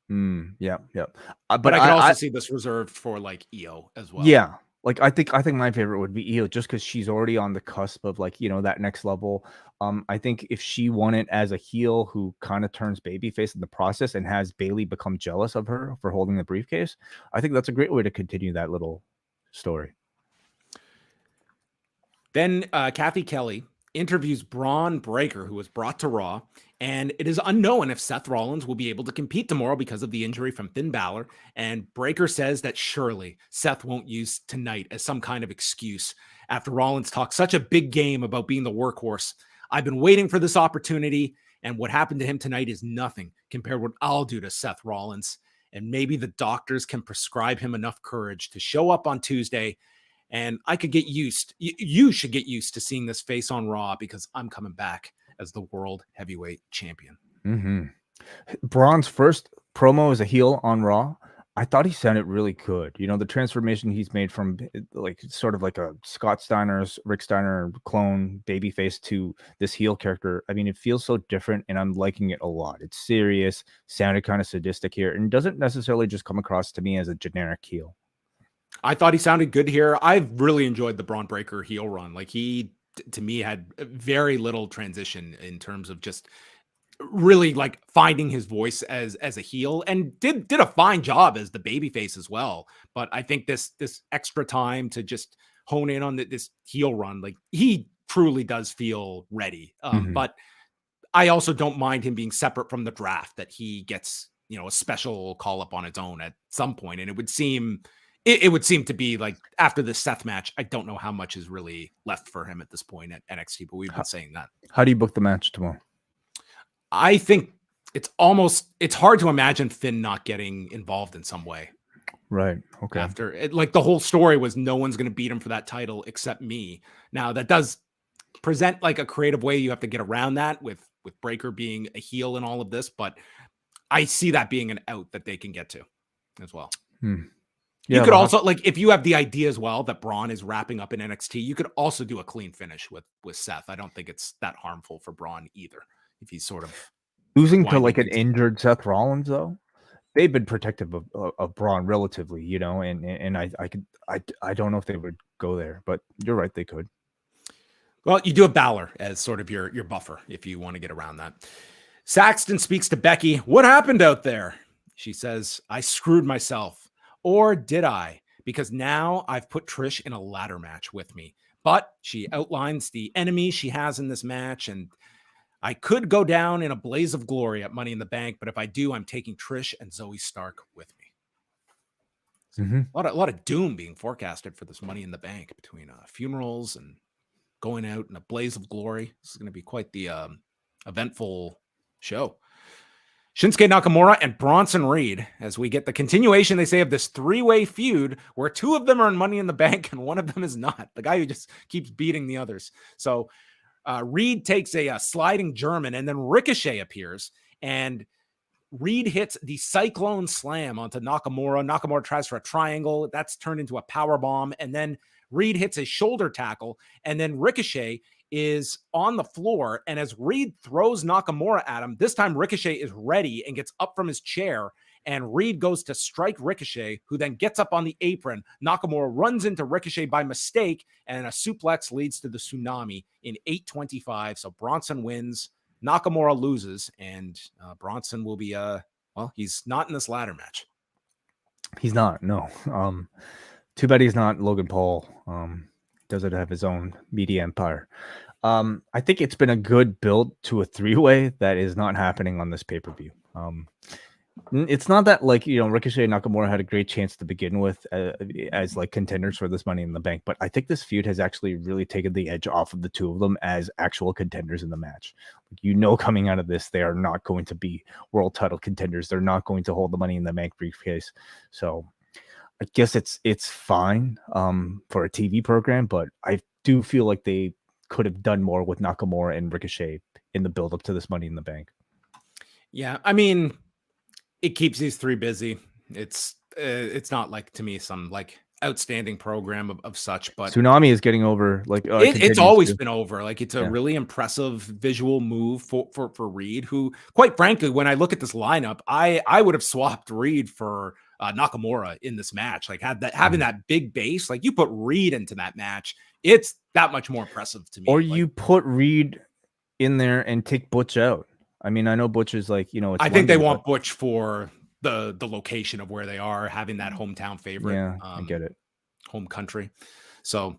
But I could also see this reserved for like Io as well. Yeah. Like I think my favorite would be Io just because she's already on the cusp of that next level. I think if she won it as a heel who kind of turns babyface in the process and has Bayley become jealous of her for holding the briefcase, I think that's a great way to continue that little story. Then Kathy Kelly interviews Bron Breakker, who was brought to Raw, and it is unknown if Seth Rollins will be able to compete tomorrow because of the injury from Finn Balor. And Breakker says that surely Seth won't use tonight as some kind of excuse after Rollins talked such a big game about being the workhorse. I've been waiting for this opportunity, and what happened to him tonight is nothing compared to what I'll do to Seth Rollins. And maybe the doctors can prescribe him enough courage to show up on Tuesday. And I could get used. You should get used to seeing this face on Raw because I'm coming back as the world heavyweight champion. Mm-hmm. Braun's first promo as a heel on Raw, I thought he sounded really good. The transformation he's made from sort of like a Scott Steiner's Rick Steiner clone babyface to this heel character. I mean, it feels so different and I'm liking it a lot. It's serious, sounded kind of sadistic here, and doesn't necessarily just come across to me as a generic heel. I thought he sounded good here. I've really enjoyed the Bron Breakker heel run. Like he, to me, had very little transition in terms of just really like finding his voice as a heel, and did a fine job as the babyface as well. But I think this extra time to just hone in on this heel run, like he truly does feel ready. But I also don't mind him being separate from the draft, that he gets, a special call up on its own at some point. And it would seem to be like after the Seth match, I don't know how much is really left for him at this point at NXT, but we've been saying that. How do you book the match tomorrow? I think it's hard to imagine Finn not getting involved in some way. Right. Okay. After the whole story was no one's going to beat him for that title except me. Now that does present like a creative way you have to get around that with Breakker being a heel in all of this, but I see that being an out that they can get to as well. Yeah, you could also, if you have the idea as well that Braun is wrapping up in NXT, you could also do a clean finish with Seth. I don't think it's that harmful for Braun either. If he's sort of losing to an injured Seth Rollins, though, they've been protective of Braun relatively, and I don't know if they would go there, but you're right, they could. Well, you do have Balor as sort of your buffer if you want to get around that. Saxton speaks to Becky. What happened out there? She says, I screwed myself. Or did I? Because now I've put Trish in a ladder match with me. But she outlines the enemy she has in this match, and I could go down in a blaze of glory at Money in the Bank, but if I do, I'm taking Trish and Zoe Stark with me. A lot of doom being forecasted for this Money in the Bank between funerals and going out in a blaze of glory. This is going to be quite the eventful show. Shinsuke Nakamura and Bronson Reed, as we get the continuation, they say, of this three-way feud where two of them are in Money in the Bank and one of them is not. The guy who just keeps beating the others. So Reed takes a sliding German, and then Ricochet appears, and Reed hits the Cyclone Slam onto Nakamura. Nakamura tries for a triangle. That's turned into a power bomb, and then Reed hits a shoulder tackle, and then Ricochet is on the floor, and as Reed throws Nakamura at him, this time Ricochet is ready and gets up from his chair, and Reed goes to strike Ricochet, who then gets up on the apron. Nakamura runs into Ricochet by mistake, and a suplex leads to the tsunami in 8:25. So Bronson wins Nakamura loses, and Bronson will be he's not in this ladder match. He's not. No. Too bad he's not Logan Paul. Doesn't have his own media empire. I think it's been a good build to a three-way that is not happening on this pay-per-view. It's not that Ricochet and Nakamura had a great chance to begin with as like contenders for this Money in the Bank, but I think this feud has actually really taken the edge off of the two of them as actual contenders in the match. Coming out of this, they are not going to be world title contenders. They're not going to hold the Money in the Bank briefcase. So I guess it's fine for a TV program, but I do feel like they could have done more with Nakamura and Ricochet in the build up to this Money in the Bank. Yeah, I mean, it keeps these three busy. It's not like, to me, some like outstanding program of such, but Tsunami is getting over. Like it's always been over. Like it's a really impressive visual move for Reed, who, quite frankly, when I look at this lineup, I would have swapped Reed for Nakamura in this match. Like having that big base, like you put Reed into that match, it's that much more impressive to me. Or you put Reed in there and take Butch out. I mean, I know Butch is like, it's I think they want Butch for the location of where they are, having that hometown favorite. Yeah, I get it. Home country. So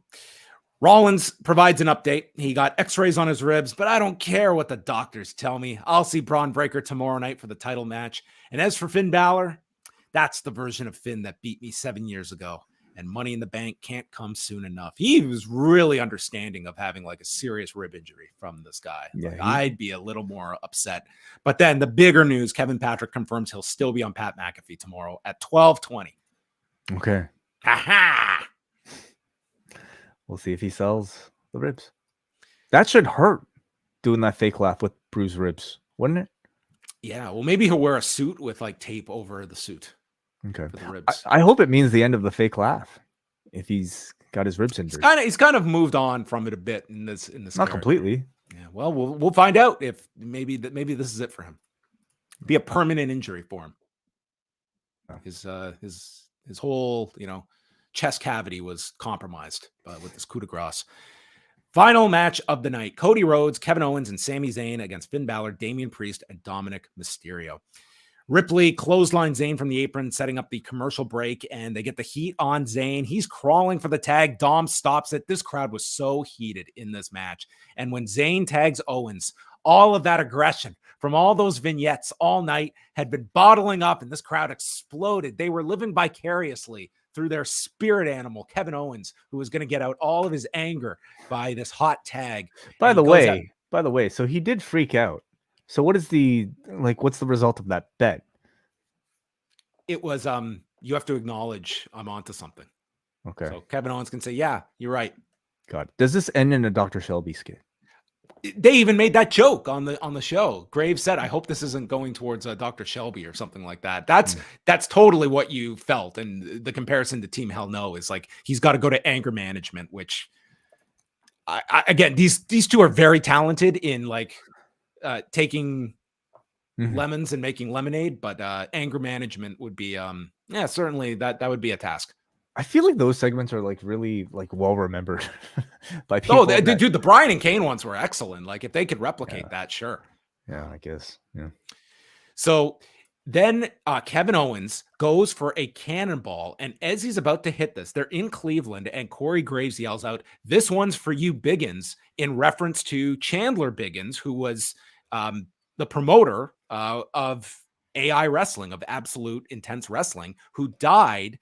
Rollins provides an update. He got x-rays on his ribs, but I don't care what the doctors tell me. I'll see Bron Breakker tomorrow night for the title match. And as for Finn Balor, that's the version of Finn that beat me 7 years ago. And Money in the Bank can't come soon enough. He was really understanding of having like a serious rib injury from this guy. Yeah, like, I'd be a little more upset. But then the bigger news, Kevin Patrick confirms he'll still be on Pat McAfee tomorrow at 12:20. Okay. Ha-ha! We'll see if he sells the ribs. That should hurt, doing that fake laugh with bruised ribs, wouldn't it? Yeah, well, maybe he'll wear a suit with like tape over the suit. Okay. For the ribs. I hope it means the end of the fake laugh if he's got his ribs injured. He's kind of moved on from it a bit in this. Not completely. Yeah. Well, we'll find out if maybe this is it for him. Be a permanent injury for him. Oh. His whole chest cavity was compromised with this coup de grace. Final match of the night: Cody Rhodes, Kevin Owens, and Sami Zayn against Finn Balor, Damian Priest, and Dominic Mysterio. Ripley clothesline Zayn from the apron, setting up the commercial break, and they get the heat on Zayn. He's crawling for the tag. Dom stops it. This crowd was so heated in this match. And when Zayn tags Owens, all of that aggression from all those vignettes all night had been bottling up, and this crowd exploded. They were living vicariously through their spirit animal, Kevin Owens, who was going to get out all of his anger by this hot tag. By the way, so he did freak out. So what's the result of that bet? It was you have to acknowledge I'm onto something. Okay. So Kevin Owens can say, yeah, you're right. God. Does this end in a Dr. Shelby skit? They even made that joke on the show. Graves said, I hope this isn't going towards Dr. Shelby or something like that. That's totally what you felt. And the comparison to Team Hell No is like, he's got to go to anger management, which again, these two are very talented in like taking lemons and making lemonade, but anger management would be certainly that would be a task. I feel like those segments are like really like well remembered by people. Dude, the Bryan and Kane ones were excellent. Like if they could replicate that, sure. Yeah, I guess. Yeah. So then Kevin Owens goes for a cannonball, and as he's about to hit this, they're in Cleveland, and Corey Graves yells out, "This one's for you, Biggins," in reference to Chandler Biggins, who was the promoter of AI Wrestling, of Absolute Intense Wrestling, who died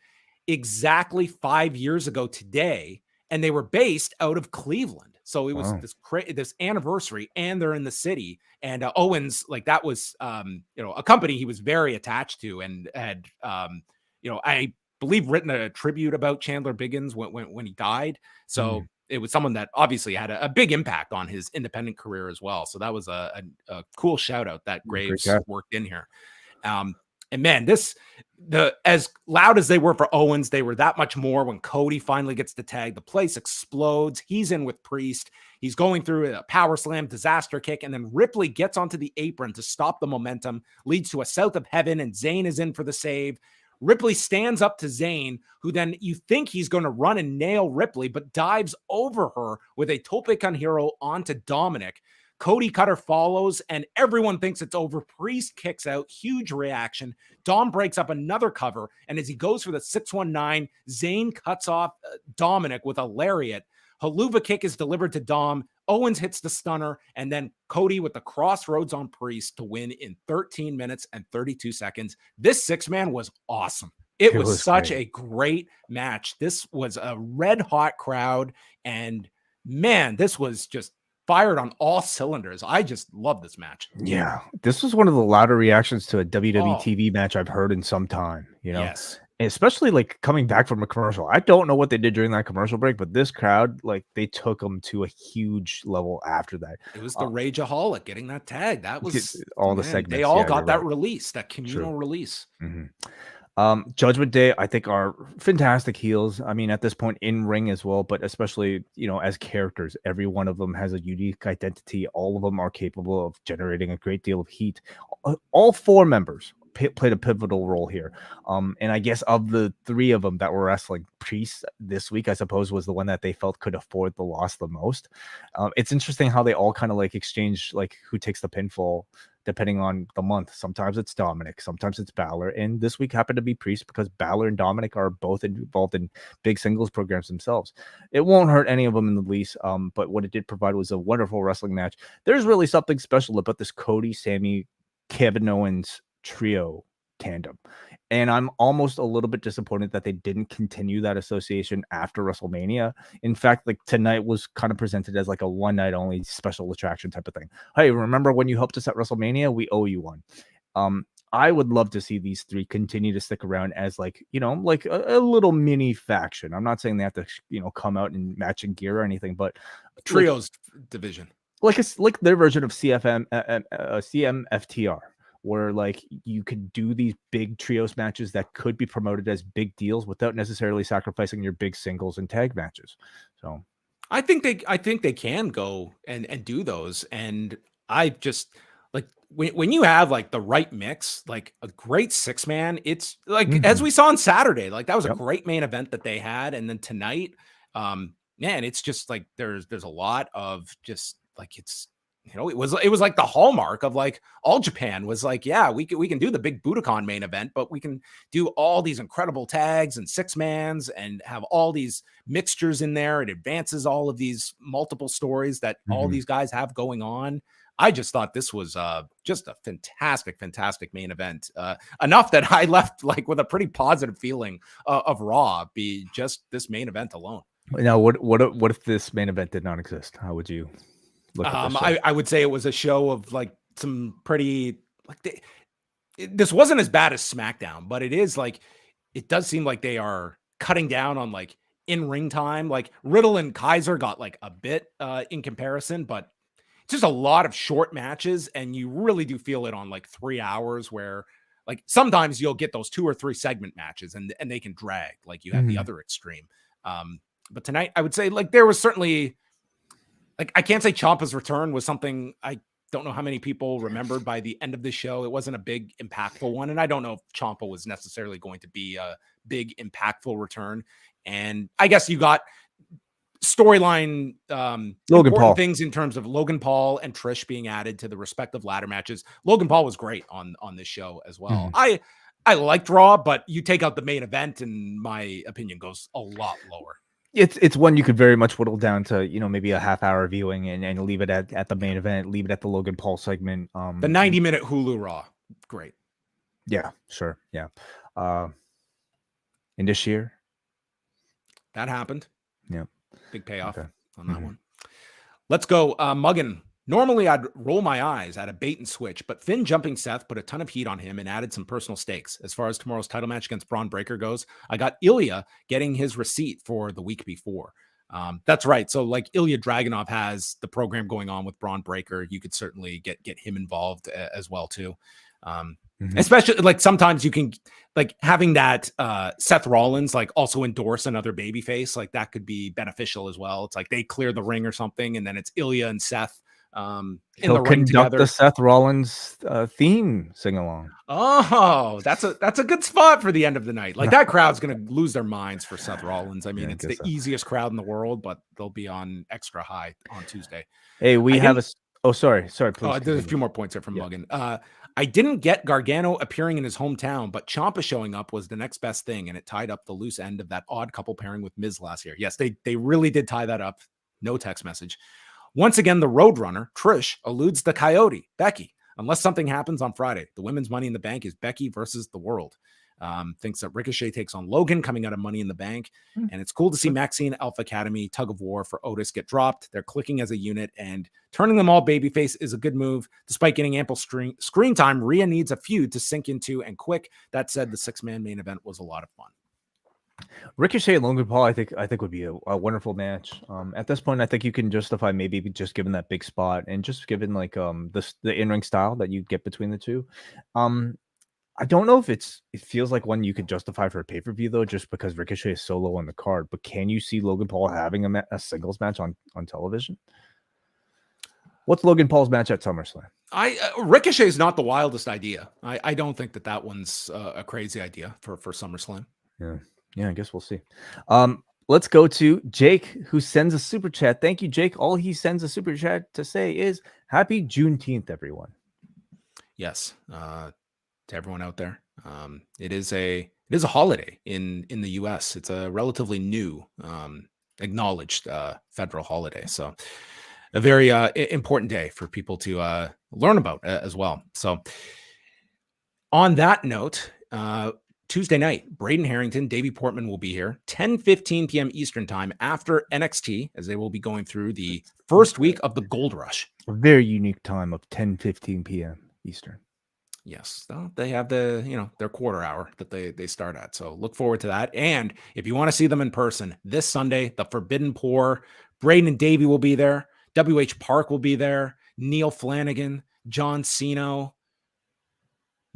exactly 5 years ago today, and they were based out of Cleveland. So it was this anniversary, and they're in the city. And Owens, like that was a company he was very attached to, and had I believe written a tribute about Chandler Biggins when he died. So it was someone that obviously had a big impact on his independent career as well. So that was a cool shout out that Graves worked in here. And man, as loud as they were for Owens, they were that much more when Cody finally gets the tag. The place explodes. He's in with Priest. He's going through a power slam, disaster kick, and then Ripley gets onto the apron to stop the momentum, leads to a South of Heaven, and Zayn is in for the save. Ripley stands up to Zayn, who then you think he's going to run and nail Ripley, but dives over her with a tope con hero onto Dominic. Cody Cutter follows, and everyone thinks it's over. Priest kicks out, huge reaction. Dom breaks up another cover, and as he goes for the 619, Zayn cuts off Dominic with a lariat. Haluva kick is delivered to Dom. Owens hits the stunner, and then Cody with the crossroads on Priest to win in 13 minutes and 32 seconds. This six-man was awesome. It was such a great match. This was a red-hot crowd, and man, this was just fired on all cylinders. I just love this match. Yeah, this was one of the louder reactions to a WWE TV match I've heard in some time, you know? Yes. Especially like coming back from a commercial. I don't know what they did during that commercial break, but this crowd, like they took them to a huge level after that. It was the Rageaholic getting that tag. That was all the segments. They all got that release, that communal release. Judgment Day, I think, are fantastic heels. I mean, at this point in ring as well, but especially, you know, as characters, every one of them has a unique identity. All of them are capable of generating a great deal of heat. All four members played a pivotal role here. And I guess of the three of them that were wrestling, Priest this week, I suppose, was the one that they felt could afford the loss the most. It's interesting how they all kind of like exchange like who takes the pinfall depending on the month. Sometimes it's Dominic, sometimes it's Balor, and this week happened to be Priest because Balor and Dominic are both involved in big singles programs themselves. It won't hurt any of them in the least, but what it did provide was a wonderful wrestling match. There's really something special about this Cody, Sami, Kevin Owens trio tandem, and I'm almost a little bit disappointed that they didn't continue that association after WrestleMania. In fact, like tonight was kind of presented as like a one night only special attraction type of thing. Hey, remember when you helped us at WrestleMania? We owe you one. I would love to see these three continue to stick around as like, you know, like a little mini faction. I'm not saying they have to, you know, come out in matching gear or anything, but trios division, like it's like their version of CMFTR. Where like you could do these big trios matches that could be promoted as big deals without necessarily sacrificing your big singles and tag matches. So I think they can go and do those. And I just like when you have like the right mix, like a great six-man, it's like as we saw on Saturday, like that was a great main event that they had. And then tonight, man, it's just like there's a lot of just like it's, you know, it was like the hallmark of like All Japan was like, yeah, we can do the big Budokan main event, but we can do all these incredible tags and six-mans and have all these mixtures in there. It advances all of these multiple stories that all these guys have going on. I just thought this was just a fantastic main event. Enough that I left like with a pretty positive feeling of Raw be just this main event alone. Now, what if this main event did not exist? How would you? I would say it was a show of like some pretty like this wasn't as bad as SmackDown, but it is like it does seem like they are cutting down on like in ring time. Like Riddle and Kaiser got like a bit in comparison, but it's just a lot of short matches, and you really do feel it on like 3 hours where like sometimes you'll get those 2 or 3 segment matches and they can drag like you have the other extreme. But tonight I would say like there was certainly. Like, I can't say Ciampa's return was something I don't know how many people remembered by the end of the show. It wasn't a big, impactful one. And I don't know if Ciampa was necessarily going to be a big, impactful return. And I guess you got storyline Logan Paul things in terms of Logan Paul and Trish being added to the respective ladder matches. Logan Paul was great on this show as well. I liked Raw, but you take out the main event and my opinion goes a lot lower. It's one you could very much whittle down to, you know, maybe a half-hour viewing and leave it at the main event, leave it at the Logan Paul segment. The 90-minute Hulu Raw. Great. Yeah, sure. Yeah. In this year. That happened. Yeah. Big payoff on that one. Let's go. Muggin. Normally, I'd roll my eyes at a bait and switch, but Finn jumping Seth put a ton of heat on him and added some personal stakes. As far as tomorrow's title match against Bron Breakker goes, I got Ilya getting his receipt for the week before. That's right. So, like Ilya Dragunov has the program going on with Bron Breakker. You could certainly get him involved as well too. Especially like sometimes you can like having that Seth Rollins like also endorse another babyface, like that could be beneficial as well. It's like they clear the ring or something, and then it's Ilya and Seth in He'll the ring together. The Seth Rollins theme sing along. Oh, that's a good spot for the end of the night. Like that crowd's gonna lose their minds for Seth Rollins. I mean, it's the easiest crowd in the world, but they'll be on extra high on Tuesday. Hey, we have Oh, sorry. Please. There's a continue. few more points there from Logan. I didn't get Gargano appearing in his hometown, but Ciampa showing up was the next best thing, and it tied up the loose end of that odd couple pairing with Miz last year. Yes, they really did tie that up. No text message. Once again, the Roadrunner, Trish, alludes to Coyote, Becky. Unless something happens on Friday, the women's Money in the Bank is Becky versus the world. Thinks that Ricochet takes on Logan coming out of Money in the Bank. And it's cool to see Maxine, Alpha Academy, tug of war for Otis get dropped. They're clicking as a unit, and turning them all babyface is a good move. Despite getting ample screen time, Rhea needs a feud to sink into and quick. That said, the 6-man main event was a lot of fun. Ricochet and Logan Paul, I think would be a wonderful match. At this point, I think you can justify maybe just given that big spot and just given like the in-ring style that you get between the two. I don't know if it feels like one you could justify for a pay-per-view though, just because Ricochet is so low on the card. But can you see Logan Paul having a singles match on television? What's Logan Paul's match at SummerSlam? Ricochet is not the wildest idea. I don't think that one's a crazy idea for SummerSlam. Yeah, I guess we'll see. Let's go to Jake, who sends a super chat. Thank you, Jake. All he sends a super chat to say is Happy Juneteenth, everyone. Yes. To everyone out there. It is a holiday in the US. It's a relatively new acknowledged federal holiday. So a very important day for people to learn about as well. So on that note, Tuesday night, Braden Harrington, Davey Portman will be here, 10:15 p.m. Eastern time after NXT, as they will be going through the first week of the Gold Rush. A very unique time of 10:15 p.m. Eastern. Yes, they have their quarter hour that they start at. So look forward to that. And if you want to see them in person this Sunday, the Forbidden Pour, Braden and Davey will be there. WH Park will be there. Neil Flanagan, John Cena,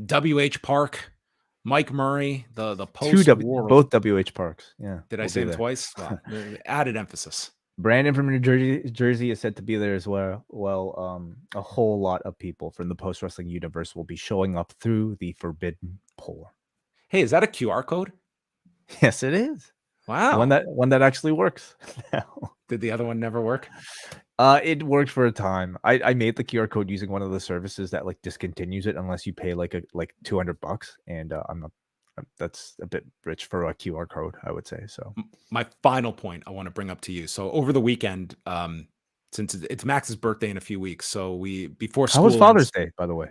WH Park, Mike Murray, the post both WH Parks. Yeah. Did I say them twice? Wow. Added emphasis. Brandon from New Jersey is said to be there as well. Well, a whole lot of people from the post wrestling universe will be showing up through the Forbidden Pour. Hey, is that a QR code? Yes, it is. Wow. One that actually works. Did the other one never work? It worked for a time. I made the QR code using one of the services that like discontinues it unless you pay like $200, and I'm not. That's a bit rich for a QR code, I would say. So my final point I want to bring up to you. So over the weekend, since it's Max's birthday in a few weeks, so before school. How was Father's Day, by the way?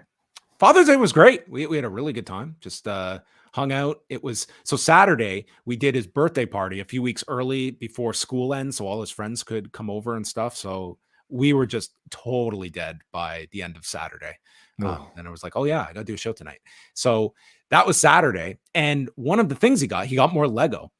Father's Day was great. We had a really good time. Just hung out. It was so Saturday we did his birthday party a few weeks early before school ends, so all his friends could come over and stuff. So we were just totally dead by the end of Saturday. And I was like, oh yeah, I gotta do a show tonight. So that was Saturday. And one of the things he got more Lego.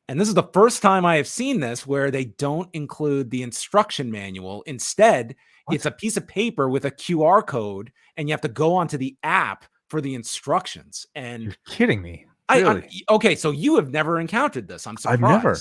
And this is the first time I have seen this where they don't include the instruction manual. Instead, it's a piece of paper with a QR code, and you have to go onto the app for the instructions. And you're kidding me. Really? Okay, so you have never encountered this. I'm surprised. I've never.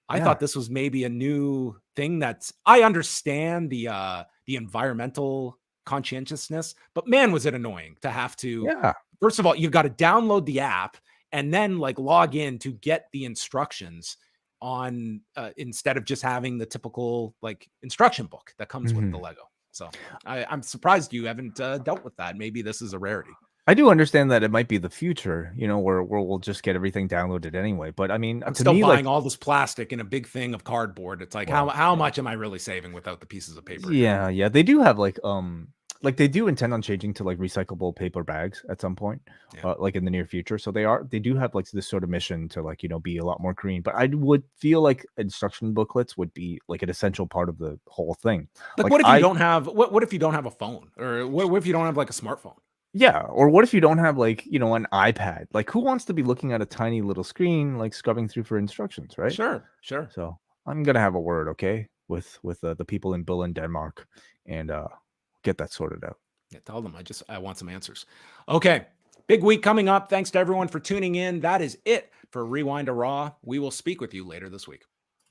I thought this was maybe a new thing. I understand the environmental conscientiousness, but man, was it annoying to have to. Yeah. First of all, you've got to download the app and then like log in to get the instructions on instead of just having the typical like instruction book that comes with the Lego. So I'm surprised you haven't dealt with that. Maybe this is a rarity. I do understand that it might be the future, where we'll just get everything downloaded anyway. But I mean, I'm still buying all this plastic in a big thing of cardboard. It's like, how much am I really saving without the pieces of paper? Yeah. They do have like they do intend on changing to like recyclable paper bags at some point, like in the near future. So they do have like this sort of mission to like, be a lot more green. But I would feel like instruction booklets would be like an essential part of the whole thing. Like what if you don't have what if you don't have a phone, or what if you don't have like a smartphone? Yeah, or what if you don't have like, an iPad? Like who wants to be looking at a tiny little screen, like scrubbing through for instructions, right? Sure. So I'm going to have a word, okay, with the people in Bill in Denmark and get that sorted out. Yeah, tell them I want some answers. Okay, big week coming up. Thanks to everyone for tuning in. That is it for Rewind to Raw. We will speak with you later this week.